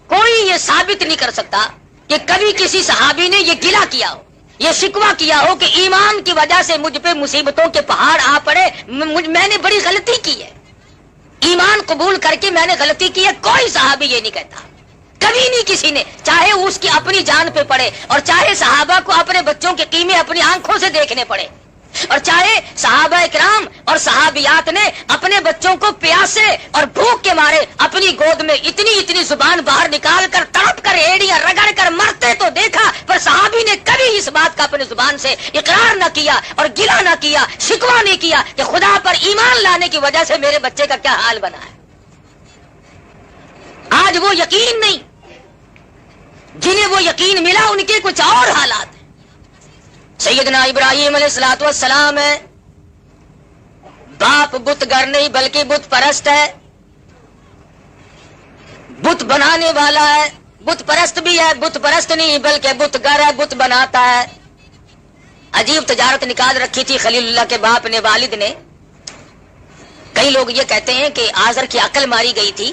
کوئی یہ ثابت نہیں کر سکتا کہ کبھی کسی صحابی نے یہ گلہ کیا ہو، یہ شکوہ کیا ہو کہ ایمان کی وجہ سے مجھ پہ مصیبتوں کے پہاڑ آ پڑے، میں نے بڑی غلطی کی ہے، ایمان قبول کر کے میں نے غلطی کی ہے۔ کوئی صحابی یہ نہیں کہتا، کبھی نہیں کسی نے، چاہے اس کی اپنی جان پہ پڑے، اور چاہے صحابہ کو اپنے بچوں کے قیمے اپنی آنکھوں سے دیکھنے پڑے، اور چاہے صحابہ کرام اور صحابیات نے اپنے بچوں کو پیاسے اور بھوک کے مارے اپنی گود میں اتنی زبان باہر نکال کر تڑپ کر ایڑیاں رگڑ کر مرتے تو دیکھا، پر صحابی نے کبھی اس بات کا اپنی زبان سے اقرار نہ کیا اور گلہ نہ کیا، شکوہ نہیں کیا کہ خدا پر ایمان لانے کی وجہ سے میرے بچے کا کیا حال بنا ہے۔ آج وہ یقین نہیں، جنہیں وہ یقین ملا ان کے کچھ اور حالات۔ سیدنا ابراہیم علیہ الصلوۃ والسلام ہے، باپ بت گر نہیں بلکہ بت پرست ہے، بت بنانے والا ہے، بت پرست بھی ہے، بت پرست نہیں بلکہ بت گر ہے، بت بناتا ہے۔ عجیب تجارت نکال رکھی تھی خلیل اللہ کے باپ نے، والد نے۔ کئی لوگ یہ کہتے ہیں کہ آزر کی عقل ماری گئی تھی،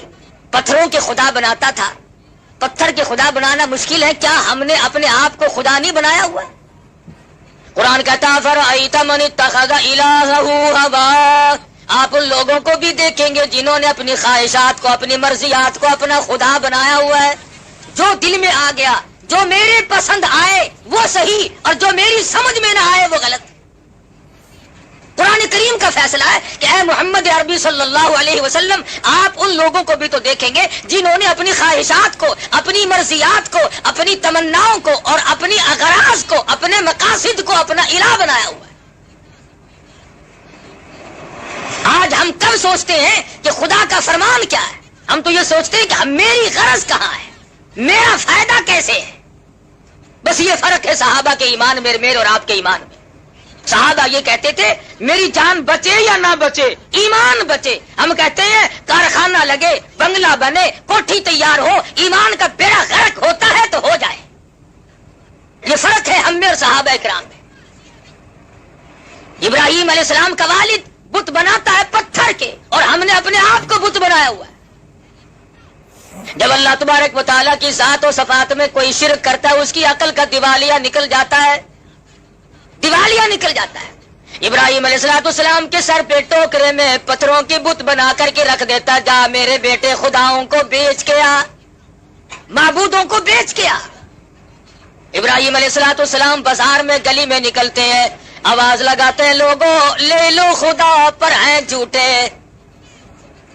پتھروں کے خدا بناتا تھا۔ پتھر کے خدا بنانا مشکل ہے، کیا ہم نے اپنے آپ کو خدا نہیں بنایا ہوا؟ قرآن کہتا فرأیت من اتخذ الہہ ہوا، آپ ان لوگوں کو بھی دیکھیں گے جنہوں نے اپنی خواہشات کو، اپنی مرضیات کو اپنا خدا بنایا ہوا ہے۔ جو دل میں آ گیا، جو میرے پسند آئے وہ صحیح، اور جو میری سمجھ میں نہ آئے وہ غلط۔ قرآن کریم کا فیصلہ ہے کہ اے محمد عربی صلی اللہ علیہ وسلم، آپ ان لوگوں کو بھی تو دیکھیں گے جنہوں نے اپنی خواہشات کو، اپنی مرضیات کو، اپنی تمناؤں کو اور اپنی اغراض کو، اپنے مقاصد کو اپنا الہ بنایا ہوا ہے۔ آج ہم کب سوچتے ہیں کہ خدا کا فرمان کیا ہے؟ ہم تو یہ سوچتے ہیں کہ میری غرض کہاں ہے، میرا فائدہ کیسے ہے۔ بس یہ فرق ہے صحابہ کے ایمان میں، میرے اور آپ کے ایمان میں۔ صحابہ یہ کہتے تھے میری جان بچے یا نہ بچے، ایمان بچے۔ ہم کہتے ہیں کارخانہ لگے، بنگلہ بنے، کوٹھی تیار ہو، ایمان کا بیڑا غرق ہوتا ہے تو ہو جائے۔ یہ فرق ہے ہم میں اور صحابہ کرام میں۔ ابراہیم علیہ السلام کا والد بت بناتا ہے پتھر کے، اور ہم نے اپنے آپ کو بت بنایا ہوا ہے۔ جب اللہ تبارک و تعالیٰ کی ذات و صفات میں کوئی شرک کرتا ہے، اس کی عقل کا دیوالیہ نکل جاتا ہے، دیوالیہ نکل جاتا ہے۔ ابراہیم علیہ السلام کے سر پہ ٹوکرے میں پتھروں کی بت بنا کر کے رکھ دیتا، جا میرے بیٹے خداؤں کو بیچ کے آ، معبودوں کو بیچ کے آ۔ ابراہیم علیہ السلام بازار میں گلی میں نکلتے ہیں، آواز لگاتے ہیں لوگوں لے لو خدا پر ہیں جھوٹے،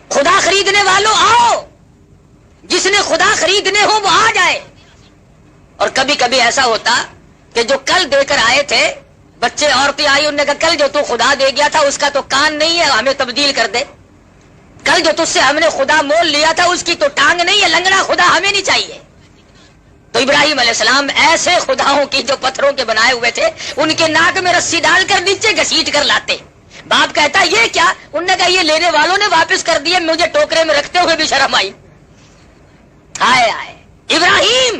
خدا خریدنے والوں آؤ، جس نے خدا خریدنے ہو وہ آ جائے۔ اور کبھی کبھی ایسا ہوتا کہ جو کل دے کر آئے تھے بچے، عورتیں آئی، انہوں نے کہا کل جو تو خدا دے گیا تھا اس کا تو کان نہیں ہے، ہمیں تبدیل کر دے۔ کل جو تجھ سے ہم نے خدا مول لیا تھا اس کی تو ٹانگ نہیں ہے، لنگڑا خدا ہمیں نہیں چاہیے۔ تو ابراہیم علیہ السلام ایسے خداؤں کی جو پتھروں کے بنائے ہوئے تھے ان کے ناک میں رسی ڈال کر نیچے گھسیٹ کر لاتے۔ باپ کہتا یہ کیا؟ انہوں نے کہا یہ لینے والوں نے واپس کر دیے، مجھے ٹوکرے میں رکھتے ہوئے بھی شرم آئی۔ ہائے ہائے، ابراہیم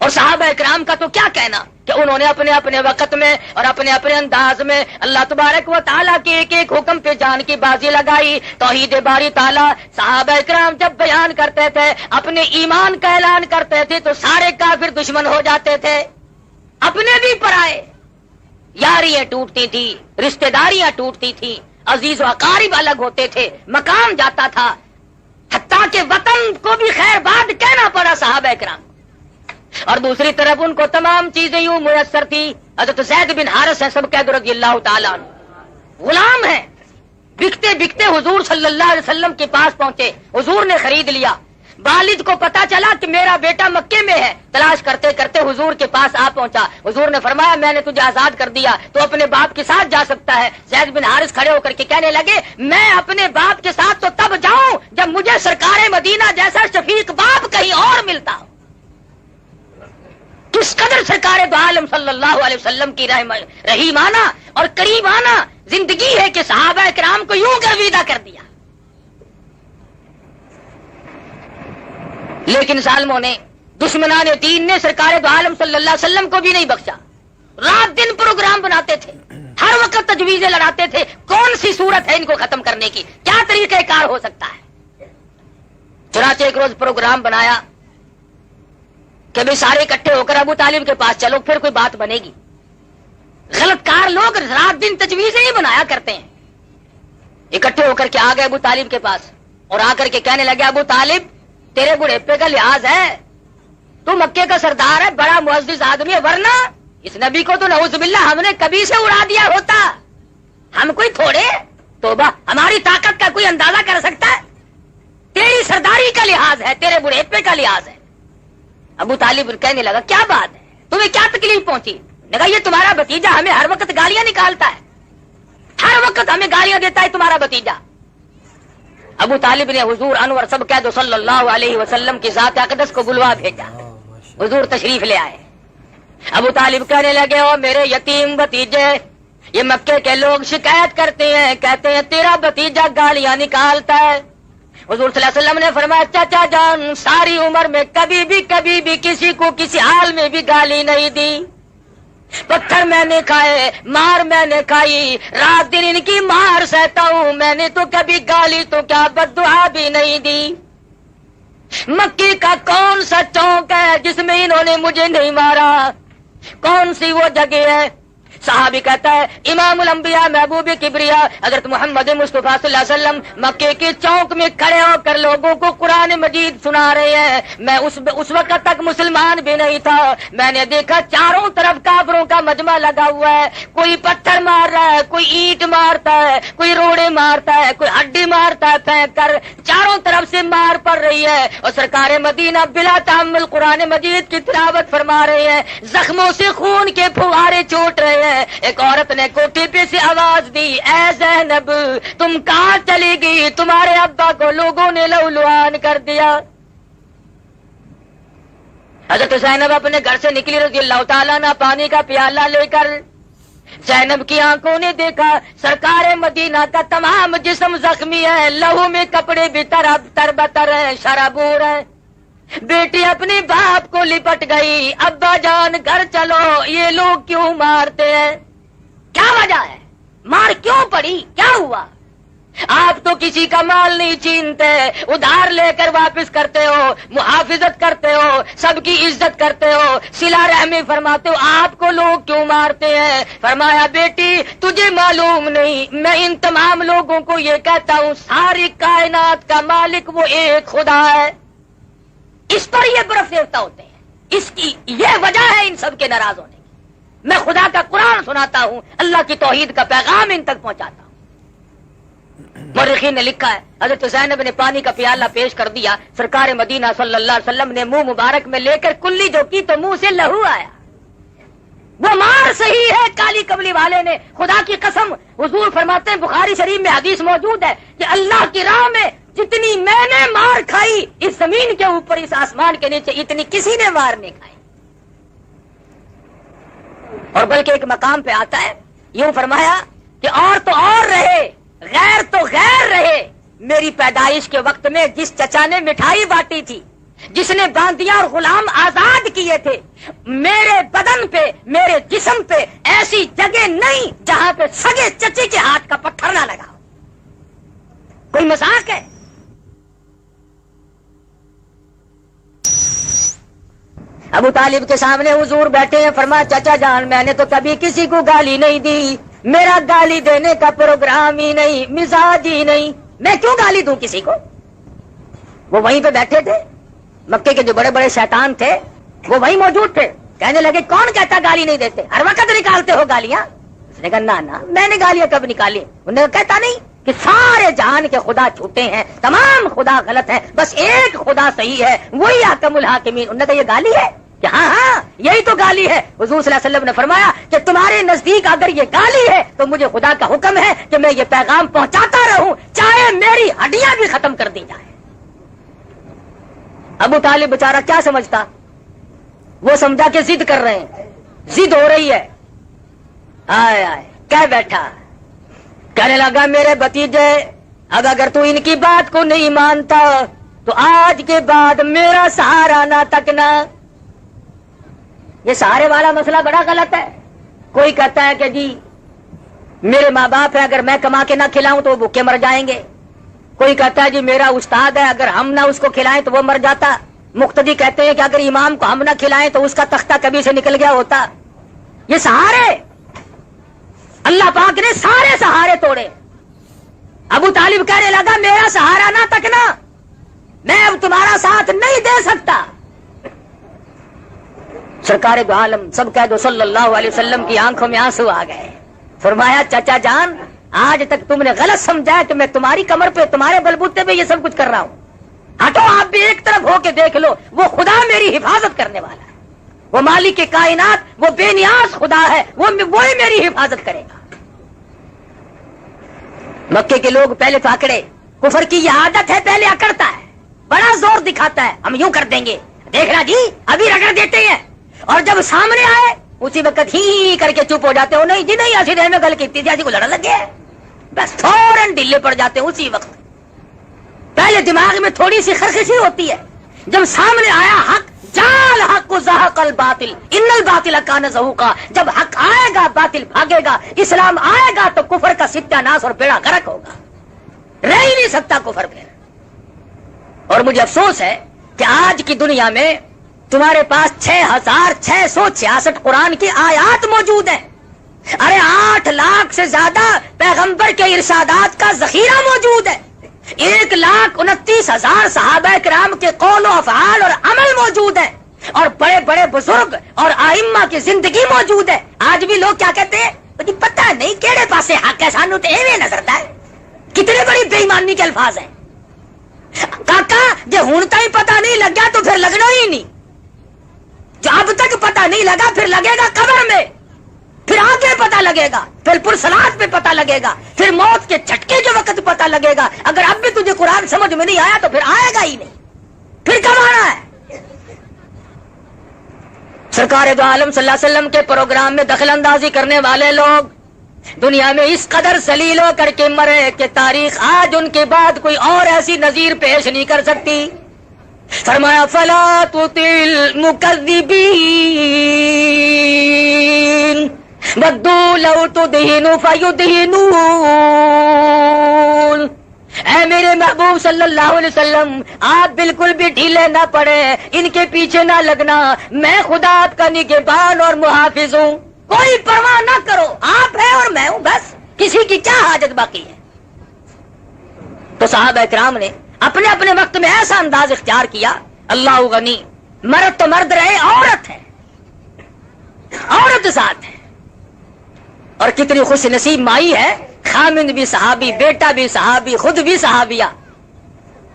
اور صحابہ اکرام کا تو کیا کہنا کہ انہوں نے اپنے اپنے وقت میں اور اپنے اپنے انداز میں اللہ تبارک و تعالیٰ کے ایک ایک حکم پہ جان کی بازی لگائی. توحید باری تعالیٰ صحابہ اکرام جب بیان کرتے تھے، اپنے ایمان کا اعلان کرتے تھے تو سارے کافر دشمن ہو جاتے تھے، اپنے بھی پرائے. یاریاں ٹوٹتی تھی، رشتہ داریاں ٹوٹتی تھی، عزیز و اقارب الگ ہوتے تھے، مقام جاتا تھا، حتیٰ کہ وطن کو بھی خیر باد کہنا پڑا صحابہ اکرام. اور دوسری طرف ان کو تمام چیزیں یوں میسر تھی. حضرت زید بن حارث ہیں، سب قید رضی اللہ تعالیٰ عنہ، غلام ہیں، بکتے بکتے حضور صلی اللہ علیہ وسلم کے پاس پہنچے. حضور نے خرید لیا. والد کو پتا چلا کہ میرا بیٹا مکے میں ہے، تلاش کرتے کرتے حضور کے پاس آ پہنچا. حضور نے فرمایا میں نے تجھے آزاد کر دیا، تو اپنے باپ کے ساتھ جا سکتا ہے. زید بن حارث کھڑے ہو کر کے کہنے لگے میں اپنے باپ کے ساتھ تو تب جاؤں جب مجھے سرکار مدینہ جیسا شفیق باپ کہیں اور ملتا ہو. کس قدر سرکار دو عالم صلی اللہ علیہ وسلم کی رحیمانہ اور کریمانہ زندگی ہے کہ صحابہ اکرام کو یوں گرویدہ کر دیا. لیکن ظالموں نے، دشمنان دین نے سرکار دو عالم صلی اللہ علیہ وسلم کو بھی نہیں بخشا. رات دن پروگرام بناتے تھے، ہر وقت تجویزیں لڑاتے تھے، کون سی صورت ہے ان کو ختم کرنے کی، کیا طریقہ کار ہو سکتا ہے. چنانچہ ایک روز پروگرام بنایا کہ بھی سارے اکٹھے ہو کر ابو طالب کے پاس چلو، پھر کوئی بات بنے گی. غلط کار لوگ رات دن تجویزیں ہی بنایا کرتے ہیں. اکٹھے ہو کر کے آ گئے ابو طالب کے پاس اور آ کر کے کہنے لگے ابو طالب تیرے بڑھیپے کا لحاظ ہے، تو مکے کا سردار ہے، بڑا معزز آدمی ہے، ورنہ اس نبی کو تو نعوذ باللہ ہم نے کبھی سے اڑا دیا ہوتا. ہم کوئی تھوڑے، توبہ، ہماری طاقت کا کوئی اندازہ کر سکتا ہے؟ تیری سرداری کا لحاظ ہے، تیرے بڑھیپے کا لحاظ ہے. ابو طالب کہنے لگا کیا بات ہے، تمہیں کیا تکلیف پہنچی؟ لگا یہ تمہارا بھتیجا ہمیں ہر وقت گالیاں نکالتا ہے، ہر وقت ہمیں گالیاں دیتا ہے تمہارا بھتیجا. ابو طالب نے حضور انور سب کہہ دو صلی اللہ علیہ وسلم کی ذات اقدس کو بلوا بھیجا. حضور تشریف لے آئے. ابو طالب کہنے لگے او میرے یتیم بھتیجے، یہ مکے کے لوگ شکایت کرتے ہیں، کہتے ہیں تیرا بھتیجا گالیاں نکالتا ہے. حضور صلی اللہ علیہ وسلم نے فرمایا چچا جان ساری عمر میں کبھی بھی کسی کو کسی حال میں بھی گالی نہیں دی. پتھر میں نے کھائے، مار میں نے کھائی، رات دن ان کی مار سہتا ہوں، میں نے تو کبھی گالی تو کیا بد دعا بھی نہیں دی. مکی کا کون سا چوک ہے جس میں انہوں نے مجھے نہیں مارا؟ کون سی وہ جگہ ہے؟ صحابی کہتا ہے امام الانبیاء محبوب کبریا حضرت محمد مصطفیٰ صلی اللہ علیہ وسلم مکے کے چوک میں کھڑے ہو کر لوگوں کو قرآن مجید سنا رہے ہیں. میں اس وقت تک مسلمان بھی نہیں تھا. میں نے دیکھا چاروں طرف کافروں کا مجمع لگا ہوا ہے، کوئی پتھر مار رہا ہے، کوئی اینٹ مارتا ہے، کوئی روڑے مارتا ہے، کوئی ہڈی مارتا ہے پھینک کر. چاروں طرف سے مار پڑ رہی ہے اور سرکار مدینہ بلا تحمل قرآن مجید کی تلاوت فرما رہے ہیں. زخموں سے خون کے پھوارے چھوٹ رہے ہیں. ایک عورت نے کوٹھی پہ سے آواز دی اے زینب تم کہاں چلی گئی؟ تمہارے ابا کو لوگوں نے لولوان کر دیا. حضرت زینب اپنے گھر سے نکلی رضی اللہ تعالیٰ عنہ پانی کا پیالہ لے کر. زینب کی آنکھوں نے دیکھا سرکار مدینہ کا تمام جسم زخمی ہے، لہو میں کپڑے بھی تربتر ہیں، شرابور ہیں. بیٹی اپنے باپ کو لپٹ گئی، ابا جان گھر چلو، یہ لوگ کیوں مارتے ہیں؟ کیا وجہ ہے؟ مار کیوں پڑی؟ کیا ہوا؟ آپ تو کسی کا مال نہیں چھینتے، ادھار لے کر واپس کرتے ہو، محافظت کرتے ہو، سب کی عزت کرتے ہو، صلہ رحمی فرماتے ہو، آپ کو لوگ کیوں مارتے ہیں؟ فرمایا بیٹی تجھے معلوم نہیں، میں ان تمام لوگوں کو یہ کہتا ہوں ساری کائنات کا مالک وہ ایک خدا ہے. اس پر یہ برف دیوتا ہوتے ہیں، اس کی یہ وجہ ہے ان سب کے ناراض ہونے کی. میں خدا کا قرآن سناتا ہوں، اللہ کی توحید کا پیغام ان تک پہنچاتا ہوں. مورخین نے لکھا ہے حضرت زینب نے پانی کا پیالہ پیش کر دیا، سرکار مدینہ صلی اللہ علیہ وسلم نے منہ مبارک میں لے کر کلی جو کی تو منہ سے لہو آیا. وہ مار صحیح ہے کالی کملی والے نے، خدا کی قسم. حضور فرماتے ہیں بخاری شریف میں حدیث موجود ہے کہ اللہ کی راہ میں جتنی میں نے مار کھائی اس زمین کے اوپر اس آسمان کے نیچے اتنی کسی نے مار نہیں کھائی. اور بلکہ ایک مقام پہ آتا ہے یوں فرمایا کہ اور تو اور رہے، غیر تو غیر رہے. میری پیدائش کے وقت میں جس چچا نے مٹھائی بانٹی تھی، جس نے باندیا اور غلام آزاد کیے تھے، میرے بدن پہ، میرے جسم پہ ایسی جگہ نہیں جہاں پہ سگے چچی کے ہاتھ کا پتھر نہ لگا۔ کوئی مذاق ہے؟ ابو طالب کے سامنے حضور بیٹھے ہیں، فرمایا چچا جان میں نے تو کبھی کسی کو گالی نہیں دی، میرا گالی دینے کا پروگرام ہی نہیں، مزاج ہی نہیں، میں کیوں گالی دوں کسی کو؟ وہ وہیں پہ بیٹھے تھے، مکے کے جو بڑے بڑے شیطان تھے وہ وہیں موجود تھے، کہنے لگے کون کہتا گالی نہیں دیتے، ہر وقت نکالتے ہو گالیاں؟ اس نے کہا نہ میں نے گالیاں کب نکالی؟ انہوں نے کہتا نہیں کہ سارے جہان کے خدا جھوٹے ہیں، تمام خدا غلط ہیں، بس ایک خدا صحیح ہے، وہی حکم الحاکمین۔ انہوں نے کہا یہ گالی ہے کہ ہاں یہی تو گالی ہے۔ حضور صلی اللہ علیہ وسلم نے فرمایا کہ تمہارے نزدیک اگر یہ گالی ہے تو مجھے خدا کا حکم ہے کہ میں یہ پیغام پہنچاتا رہوں چاہے میری ہڈیاں بھی ختم کر دی جائیں۔ ابو طالب بیچارہ کیا سمجھتا؟ وہ سمجھا کہ ضد کر رہے ہیں، ضد ہو رہی ہے، آئے آئے کہہ بیٹھا، کہنے لگا میرے بھتیجے اب اگر تو ان کی بات کو نہیں مانتا تو آج کے بعد میرا سہارا نہ تکنا۔ یہ سہارے والا مسئلہ بڑا غلط ہے۔ کوئی کہتا ہے کہ جی میرے ماں باپ ہے، اگر میں کما کے نہ کھلاؤں تو وہ بھوکے مر جائیں گے۔ کوئی کہتا ہے جی میرا استاد ہے، اگر ہم نہ اس کو کھلائیں تو وہ مر جاتا۔ مقتدی کہتے ہیں کہ اگر امام کو ہم نہ کھلائیں تو اس کا تختہ کبھی سے نکل گیا ہوتا۔ یہ سہارے، اللہ پاک نے سارے سہارے توڑے۔ ابو طالب کہنے لگا میرا سہارا نہ تکنا، میں اب تمہارا ساتھ نہیں دے سکتا۔ سرکار دو عالم سب کہہ دو صلی اللہ علیہ وسلم کی آنکھوں میں آنسو آ گئے۔ فرمایا چچا جان آج تک تم نے غلط سمجھا ہے کہ میں تمہاری کمر پہ، تمہارے بلبوتے پہ یہ سب کچھ کر رہا ہوں۔ ہٹو آپ بھی ایک طرف ہو کے دیکھ لو، وہ خدا میری حفاظت کرنے والا ہے، وہ مالک کائنات، وہ بے نیاز خدا ہے، وہی میری حفاظت کرے گا۔ مکے کے لوگ پہلے تو اکڑے، کفر کی یہ عادت ہے، پہلے اکڑتا ہے، بڑا زور دکھاتا ہے، ہم یوں کر دیں گے، دیکھنا جی ابھی رگڑ دیتے ہیں، اور جب سامنے آئے اسی وقت ہی کر کے چپ ہو جاتے ہو، نہیں جی نہیں ایسی دیر میں گل کی تھی، ایسی کو لڑ لگے، بس فوراً ڈھیلے پڑ جاتے ہیں اسی وقت۔ پہلے دماغ میں تھوڑی سی خرخشی ہوتی ہے، جب سامنے آیا حق، جال حق کو زہق الباطل ان الباطل کان زہوقا، جب حق آئے گا باطل بھاگے گا، اسلام آئے گا تو کفر کا ستیہ ناس اور بیڑا غرق ہوگا، رہ ہی نہیں سکتا کفر پھر۔ اور مجھے افسوس ہے کہ آج کی دنیا میں تمہارے پاس 6666 قرآن کی آیات موجود ہیں، ارے 8 لاکھ سے زیادہ پیغمبر کے ارشادات کا ذخیرہ موجود ہے، 1,29,000 صحابہ کرام کے قول و افعال اور عمل موجود ہے، اور بڑے بڑے بزرگ اور ائمہ کی زندگی موجود ہے۔ آج بھی لوگ کیا کہتے ہیں، مجھے پتہ نہیں کیڑے پاسے حق ہے، سانو تے ایویں نظرتا ہے۔ کتنے بڑی بے ایمانی کے الفاظ ہیں کاکا، جو ہن تک پتہ نہیں لگا تو پھر لگنا ہی نہیں، جو اب تک پتہ نہیں لگا پھر لگے گا قبر میں، پھر آگے پتہ لگے گا، پھر پرسلات پہ پتہ لگے گا، پھر موت کے جھٹکے کے وقت پتہ لگے گا۔ اگر اب بھی تجھے قرآن سمجھ میں نہیں آیا تو پھر آئے گا ہی نہیں، پھر کب آنا ہے؟ سرکار دو عالم صلی اللہ علیہ وسلم کے پروگرام میں دخل اندازی کرنے والے لوگ دنیا میں اس قدر ذلیل ہو کر کے مرے کہ تاریخ آج ان کے بعد کوئی اور ایسی نظیر پیش نہیں کر سکتی۔ فرمایا فلا تطع المکذبین ودوا لو تدہن فیدہنون۔ اے میرے محبوب صلی اللہ علیہ وسلم آپ بالکل بھی ڈھیلے نہ پڑے، ان کے پیچھے نہ لگنا، میں خدا آپ کا نگہبان اور محافظ ہوں، کوئی پرواہ نہ کرو، آپ ہے اور میں ہوں، بس کسی کی کیا حاجت باقی ہے۔ تو صحابہ کرام نے اپنے اپنے وقت میں ایسا انداز اختیار کیا، اللہ غنی، مرد تو مرد رہے، عورت ہے، عورت ساتھ ہے، اور کتنی خوش نصیب مائی ہے، خامند بھی صحابی، بیٹا بھی صحابی، خود بھی صحابیہ،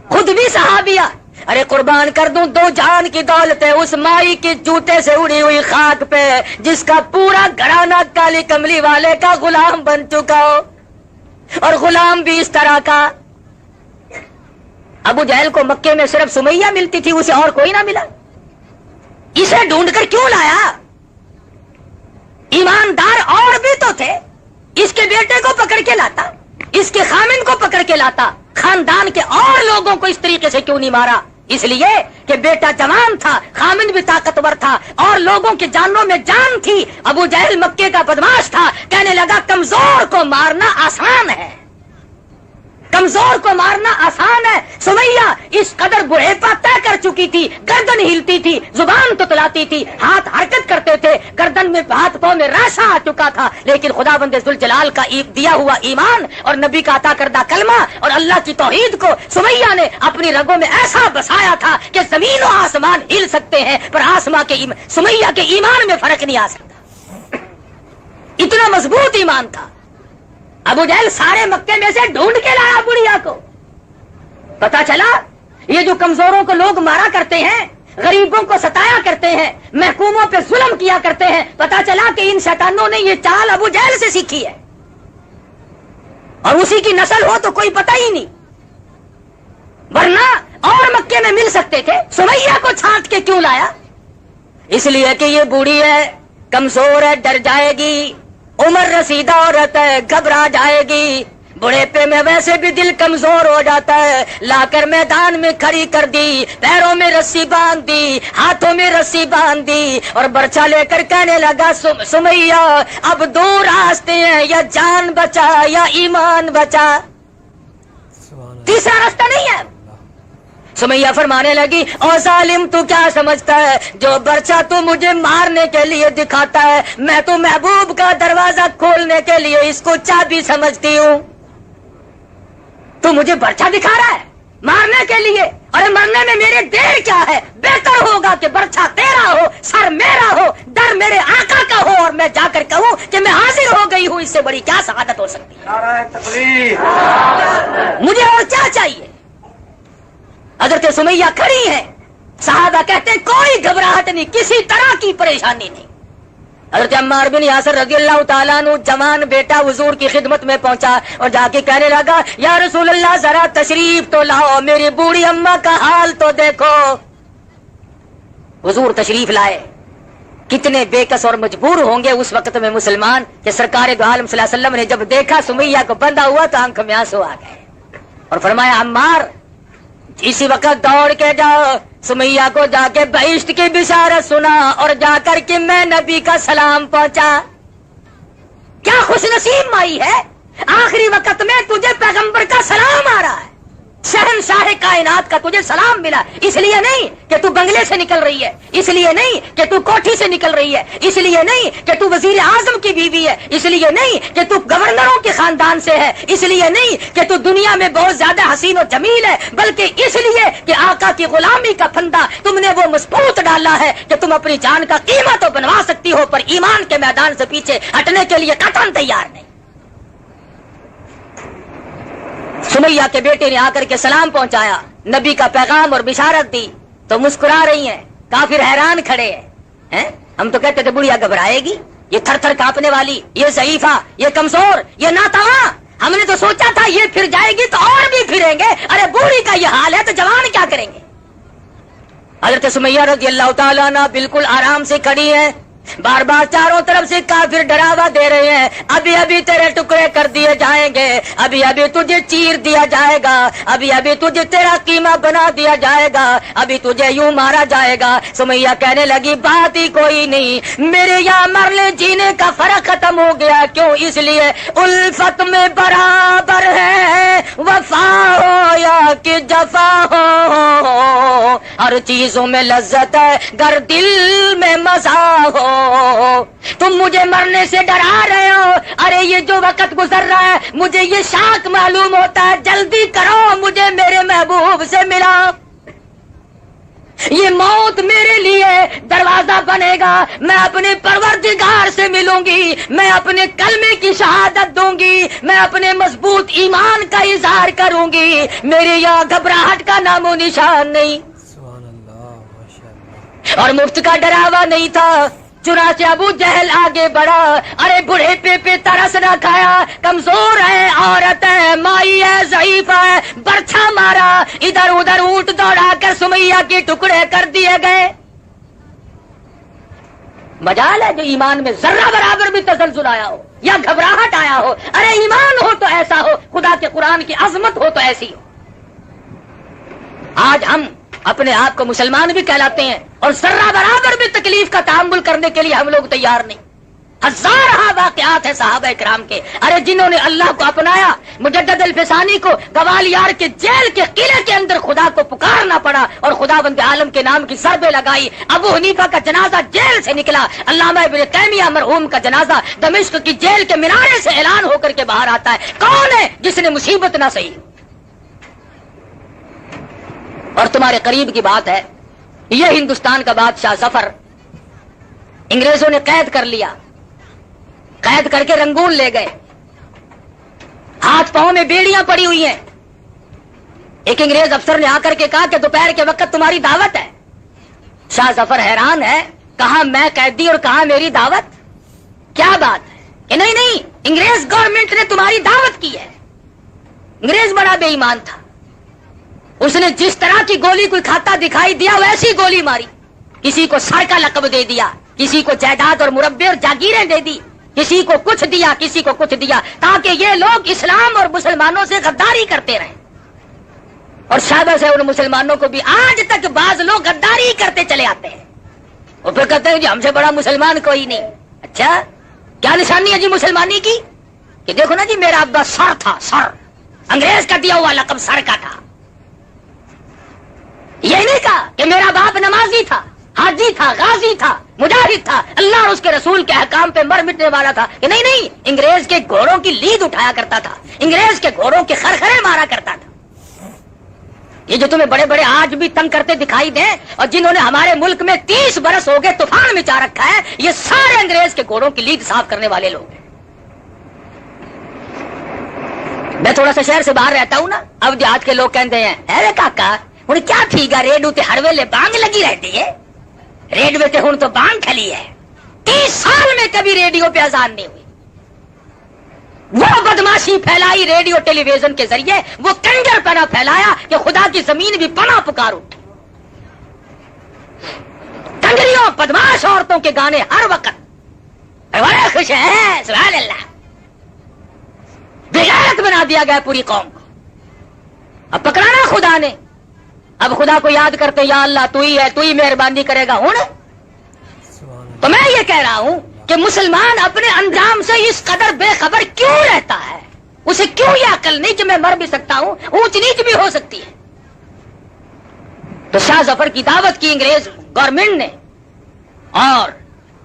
خود بھی صحابیہ۔ ارے قربان کر دوں 2 جان کی دولت ہے اس مائی کی جوتے سے اڑی ہوئی خاک پہ جس کا پورا گھرانہ کالی کملی والے کا غلام بن چکا ہو، اور غلام بھی اس طرح کا۔ ابو جہل کو مکے میں صرف سمیہ ملتی تھی، اسے اور کوئی نہ ملا، اسے ڈھونڈ کر کیوں لایا؟ ایماندار اور بھی تو تھے، اس کے بیٹے کو پکڑ کے لاتا، اس کے خامن کو پکڑ کے لاتا، خاندان کے اور لوگوں کو اس طریقے سے کیوں نہیں مارا؟ اس لیے کہ بیٹا جوان تھا, خامد بھی طاقتور تھا اور لوگوں کی جانوں میں جان تھی. ابو جہل مکے کا بدماش تھا, کہنے لگا کمزور کو مارنا آسان ہے, کمزور کو مارنا آسان ہے. سمیہ اس قدر بڑھیپا طے کر چکی تھی, گردن ہلتی تھی, زبان تتلاتی تھی, ہاتھ حرکت کرتے تھے, گردن میں ہاتھ پاؤں میں ریشہ آ چکا تھا, لیکن خدا بند ذوالجلال کا دیا ہوا ایمان اور نبی کا عطا کردہ کلمہ اور اللہ کی توحید کو سمیہ نے اپنی رگوں میں ایسا بسایا تھا کہ زمین و آسمان ہل سکتے ہیں پر سمیہ کے ایمان میں فرق نہیں آ سکتا. اتنا مضبوط ایمان تھا. ابو جہل سارے مکے میں سے ڈھونڈ کے لایا بڑھیا کو. پتا چلا یہ جو کمزوروں کو لوگ مارا کرتے ہیں, غریبوں کو ستایا کرتے ہیں, محکوموں پہ ظلم کیا کرتے ہیں, پتا چلا کہ ان شیطانوں نے یہ چال ابو جہل سے سیکھی ہے اور اسی کی نسل ہو تو کوئی پتہ ہی نہیں, ورنہ اور مکے میں مل سکتے تھے. سمیہ کو چھانٹ کے کیوں لایا؟ اس لیے کہ یہ بوڑھی ہے, کمزور ہے, ڈر جائے گی, عمر رسیدہ عورت ہے, گھبرا جائے گی, بڑھیپے میں ویسے بھی دل کمزور ہو جاتا ہے. لا کر میدان میں کھڑی کر دی, پیروں میں رسی باندھ دی, ہاتھوں میں رسی باندھ دی اور برچا لے کر کہنے لگا سمیہ اب دو راستے ہیں, یا جان بچا یا ایمان بچا, تیسرا راستہ نہیں ہے. سمیہ فرمانے لگی او ظالم تو کیا سمجھتا ہے, جو برچا تو مجھے مارنے کے لیے دکھاتا ہے میں تو محبوب کا دروازہ کھولنے کے لیے اس کو چابی سمجھتی ہوں. تو مجھے برچا دکھا رہا ہے مارنے کے لیے, ارے مرنے میں میرے دیر کیا ہے, بہتر ہوگا کہ برچا تیرا ہو, سر میرا ہو, در میرے آقا کا ہو اور میں جا کر کہوں کہ میں حاضر ہو گئی ہوں. اس سے بڑی کیا سعادت ہو سکتی ہے؟ نعرہ تکبیر. مجھے اور کیا چاہیے؟ حضرت سمیہ کھڑی ہے, صحابہ کہتے ہیں کوئی گھبراہٹ نہیں, کسی طرح کی پریشانی نہیں. حضرت عمار بن یاسر رضی اللہ تعالیٰ عنہ جوان بیٹا حضور کی خدمت میں پہنچا اور جا کے کہنے لگا یا رسول اللہ ذرا تشریف تو لاؤ, میری بوڑھی اماں کا حال تو دیکھو. حضور تشریف لائے. کتنے بے کس اور مجبور ہوں گے اس وقت میں مسلمان کہ سرکار دو عالم صلی اللہ علیہ وسلم نے جب دیکھا سمیہ کو بندھا ہوا تو آنکھ میں آنسو آ گئے اور فرمایا عمار اسی وقت دوڑ کے جاؤ, سمیہ کو جا کے بہشت کی بشارت سنا اور جا کر کے میں نبی کا سلام پہنچا. کیا خوش نصیب مائی ہے, آخری وقت میں تجھے پیغمبر کا سلام آ رہا ہے, شہنشاہ کائنات کا تجھے سلام ملا. اس لیے نہیں کہ تو بنگلے سے نکل رہی ہے, اس لیے نہیں کہ تو کوٹھی سے نکل رہی ہے, اس لیے نہیں کہ تو وزیر اعظم کی بیوی ہے, اس لیے نہیں کہ تو گورنروں کے خاندان سے ہے, اس لیے نہیں کہ تو دنیا میں بہت زیادہ حسین و جمیل ہے, بلکہ اس لیے کہ آقا کی غلامی کا پھندا تم نے وہ مضبوط ڈالا ہے کہ تم اپنی جان کا قیمت تو بنوا سکتی ہو پر ایمان کے میدان سے پیچھے ہٹنے کے لیے قطعاً تیار نہیں. سمیہ کے بیٹے نے آ کر کے سلام پہنچایا, نبی کا پیغام اور بشارت دی تو مسکرا رہی ہیں. کافر حیران کھڑے ہیں. ہم تو کہتے تھے بڑھیا گھبرائے گی, یہ تھر تھر کانپنے والی, یہ ضعیفہ, یہ کمزور, یہ ناتواں, ہم نے تو سوچا تھا یہ پھر جائے گی تو اور بھی پھریں گے, ارے بوڑھی کا یہ حال ہے تو جوان کیا کریں گے. حضرت سمیہ رضی اللہ تعالیٰ عنہ بالکل آرام سے کھڑی ہیں, بار بار چاروں طرف سے کافر ڈراوا دے رہے ہیں, ابھی ابھی تیرے ٹکڑے کر دیے جائیں گے, ابھی ابھی تجھے چیر دیا جائے گا, ابھی ابھی تجھے تیرا قیمہ بنا دیا جائے گا, ابھی تجھے یوں مارا جائے گا. سمیہ کہنے لگی بات ہی کوئی نہیں, میرے یہاں مرنے جینے کا فرق ختم ہو گیا. کیوں؟ اس لیے الفت میں برابر ہے, وفا ہو یا کہ جفا ہو, ہر چیزوں میں لذت ہے گر دل میں مزہ ہو. تم مجھے مرنے سے ڈرا رہے ہو, ارے یہ جو وقت گزر رہا ہے مجھے یہ شاک معلوم ہوتا ہے, جلدی کرو مجھے میرے محبوب سے ملا. یہ موت میرے لیے دروازہ بنے گا, میں اپنے پروردگار سے ملوں گی, میں اپنے کلمے کی شہادت دوں گی, میں اپنے مضبوط ایمان کا اظہار کروں گی, میرے یہاں گھبراہٹ کا نام و نشان نہیں. سبحان اللہ, ماشاءاللہ. اور مفت کا ڈراوا نہیں تھا. چنانچہ ابو جہل آگے بڑھا, ارے بڑھے پہ ترس نہ کھایا, کمزور ہے, عورت ہے, مائی ہے, ضعیف ہے, برچھا مارا, ادھر ادھر اونٹ دوڑا کر سمیہ کے ٹکڑے کر دیے گئے. مجال ہے جو ایمان میں ذرہ برابر بھی تزلزل آیا ہو یا گھبراہٹ آیا ہو, ارے ایمان ہو تو ایسا ہو, خدا کے قرآن کی عظمت ہو تو ایسی ہو. آج ہم اپنے آپ کو مسلمان بھی کہلاتے ہیں اور ذرہ برابر بھی تکلیف کا تحمل کرنے کے لیے ہم لوگ تیار نہیں. ہزارہ واقعات ہیں صحابہ کرام کے، ارے جنہوں نے اللہ کو اپنایا. مجدد الفسانی کو گوالیار کے جیل کے قلعے کے اندر خدا کو پکارنا پڑا اور خدا بند عالم کے نام کی ضربیں لگائی. ابو حنیفہ کا جنازہ جیل سے نکلا. علامہ ابن تیمیہ مرحوم کا جنازہ دمشق کی جیل کے مینارے سے اعلان ہو کر کے باہر آتا ہے. کون ہے جس نے مصیبت نہ سہی؟ اور تمہارے قریب کی بات ہے، یہ ہندوستان کا بادشاہ ظفر انگریزوں نے قید کر لیا، قید کر کے رنگون لے گئے. ہاتھ پاؤں میں بیڑیاں پڑی ہوئی ہیں. ایک انگریز افسر نے آ کر کے کہا کہ دوپہر کے وقت تمہاری دعوت ہے. شاہ ظفر حیران ہے، کہاں میں قیدی اور کہاں میری دعوت؟ کیا بات ہے کہ نہیں انگریز گورنمنٹ نے تمہاری دعوت کی ہے. انگریز بڑا بے ایمان تھا، اس نے جس طرح کی گولی کوئی کھاتا دکھائی دیا ویسی گولی ماری. کسی کو سر کا لقب دے دیا، کسی کو جائیداد اور مربے اور جاگیریں دے دی، کسی کو کچھ دیا کسی کو کچھ دیا، تاکہ یہ لوگ اسلام اور مسلمانوں سے غداری کرتے رہیں. اور شاباش ہے ان مسلمانوں کو بھی، آج تک بعض لوگ غداری کرتے چلے آتے ہیں. وہ پھر کہتے ہیں جی ہم سے بڑا مسلمان کوئی نہیں. اچھا کیا نشانی ہے جی مسلمانی کی؟ کہ دیکھو نا جی میرا ابا سر تھا، سر انگریز کا دیا ہوا لقب سر کا تھا. یہ نہیں کہا کہ میرا باپ نمازی تھا، حاجی تھا، غازی تھا، مجاہد تھا، اللہ اور اس کے رسول کے احکام پہ مر مٹنے والا تھا. کہ نہیں انگریز کے گھوڑوں کی لید اٹھایا کرتا تھا، انگریز کے گھوڑوں کے خرخرے مارا کرتا تھا. یہ جو تمہیں بڑے بڑے آج بھی تنگ کرتے دکھائی دیں اور جنہوں نے ہمارے ملک میں 30 برس ہو گئے طوفان مچا رکھا ہے، یہ سارے انگریز کے گھوڑوں کی لید صاف کرنے والے لوگ ہیں. میں تھوڑا سا شہر سے باہر رہتا ہوں نا، اب دیہات کے لوگ کہتے ہیں ارے کاکا ہوں کیا تھی گا ریڈیو تے ہر ویلے بانگ لگی رہتی ہے، ریڈیو تے ہوں تو بانگ کھلی ہے. 30 سال میں کبھی ریڈیو پہ اذان نہیں ہوئی. وہ بدماشی پھیلائی ریڈیو ٹیلی ویژن کے ذریعے، وہ کنجر پنا پھیلایا کہ خدا کی زمین بھی پناہ پکار اٹھی. کنجریوں بدماش عورتوں کے گانے ہر وقت، بڑے خوش ہیں سبحان اللہ. بغیرت بنا دیا گیا پوری قوم کو. اب پکڑانا خدا نے، اب خدا کو یاد کرتے یا اللہ تو ہی ہے، تو ہی مہربانی کرے گا. ہوں تو میں یہ کہہ رہا ہوں کہ مسلمان اپنے انجام سے اس قدر بے خبر کیوں رہتا ہے؟ اسے کیوں یہ عقل نہیں کہ میں مر بھی سکتا ہوں، اونچ نیچ بھی ہو سکتی ہے؟ تو شاہ ظفر کی دعوت کی انگریز گورنمنٹ نے اور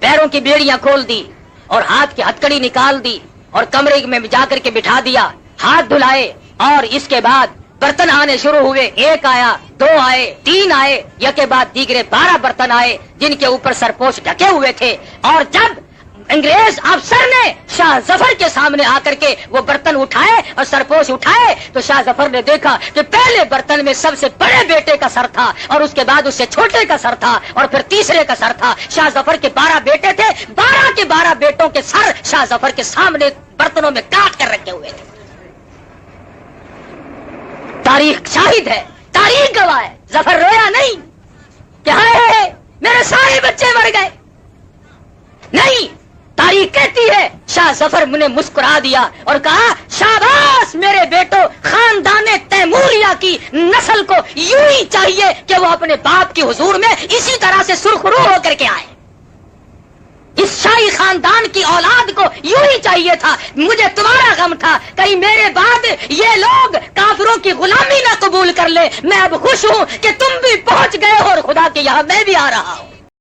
پیروں کی بیڑیاں کھول دی اور ہاتھ کی ہتکڑی نکال دی اور کمرے میں جا کر کے بٹھا دیا. ہاتھ دھلائے اور اس کے بعد برتن آنے شروع ہوئے. 1 آیا، 2 آئے، 3 آئے، یہ کے بعد دیگرے 12 برتن آئے جن کے اوپر سرپوش ڈھکے ہوئے تھے. اور جب انگریز افسر نے شاہ ظفر کے سامنے آ کر کے وہ برتن اٹھائے اور سرپوش اٹھائے تو شاہ ظفر نے دیکھا کہ پہلے برتن میں سب سے بڑے بیٹے کا سر تھا اور اس کے بعد اس سے چھوٹے کا سر تھا اور پھر تیسرے کا سر تھا. شاہ ظفر کے 12 بیٹے تھے، 12 کے 12 بیٹوں کے سر شاہ ظفر کے سامنے برتنوں میں کاٹ کر رکھے ہوئے تھے. تاریخ شاہد ہے، تاریخ گواہ ہے. ظفر رویا نہیں کہ ہائے میرے سارے بچے مر گئے، نہیں. تاریخ کہتی ہے شاہ ظفر نے مسکرا دیا اور کہا شاباش میرے بیٹو، خاندان تیموریہ کی نسل کو یوں ہی چاہیے کہ وہ اپنے باپ کی حضور میں اسی طرح سے سرخرو ہو کر کے آئے. اس شاہی خاندان کی اولاد کو یوں ہی چاہیے تھا. مجھے تمہارا غم تھا کہیں میرے بعد یہ لوگ کافروں کی غلامی نہ قبول کر لے. میں اب خوش ہوں کہ تم بھی پہنچ گئے ہو اور خدا کے یہاں میں بھی آ رہا ہوں.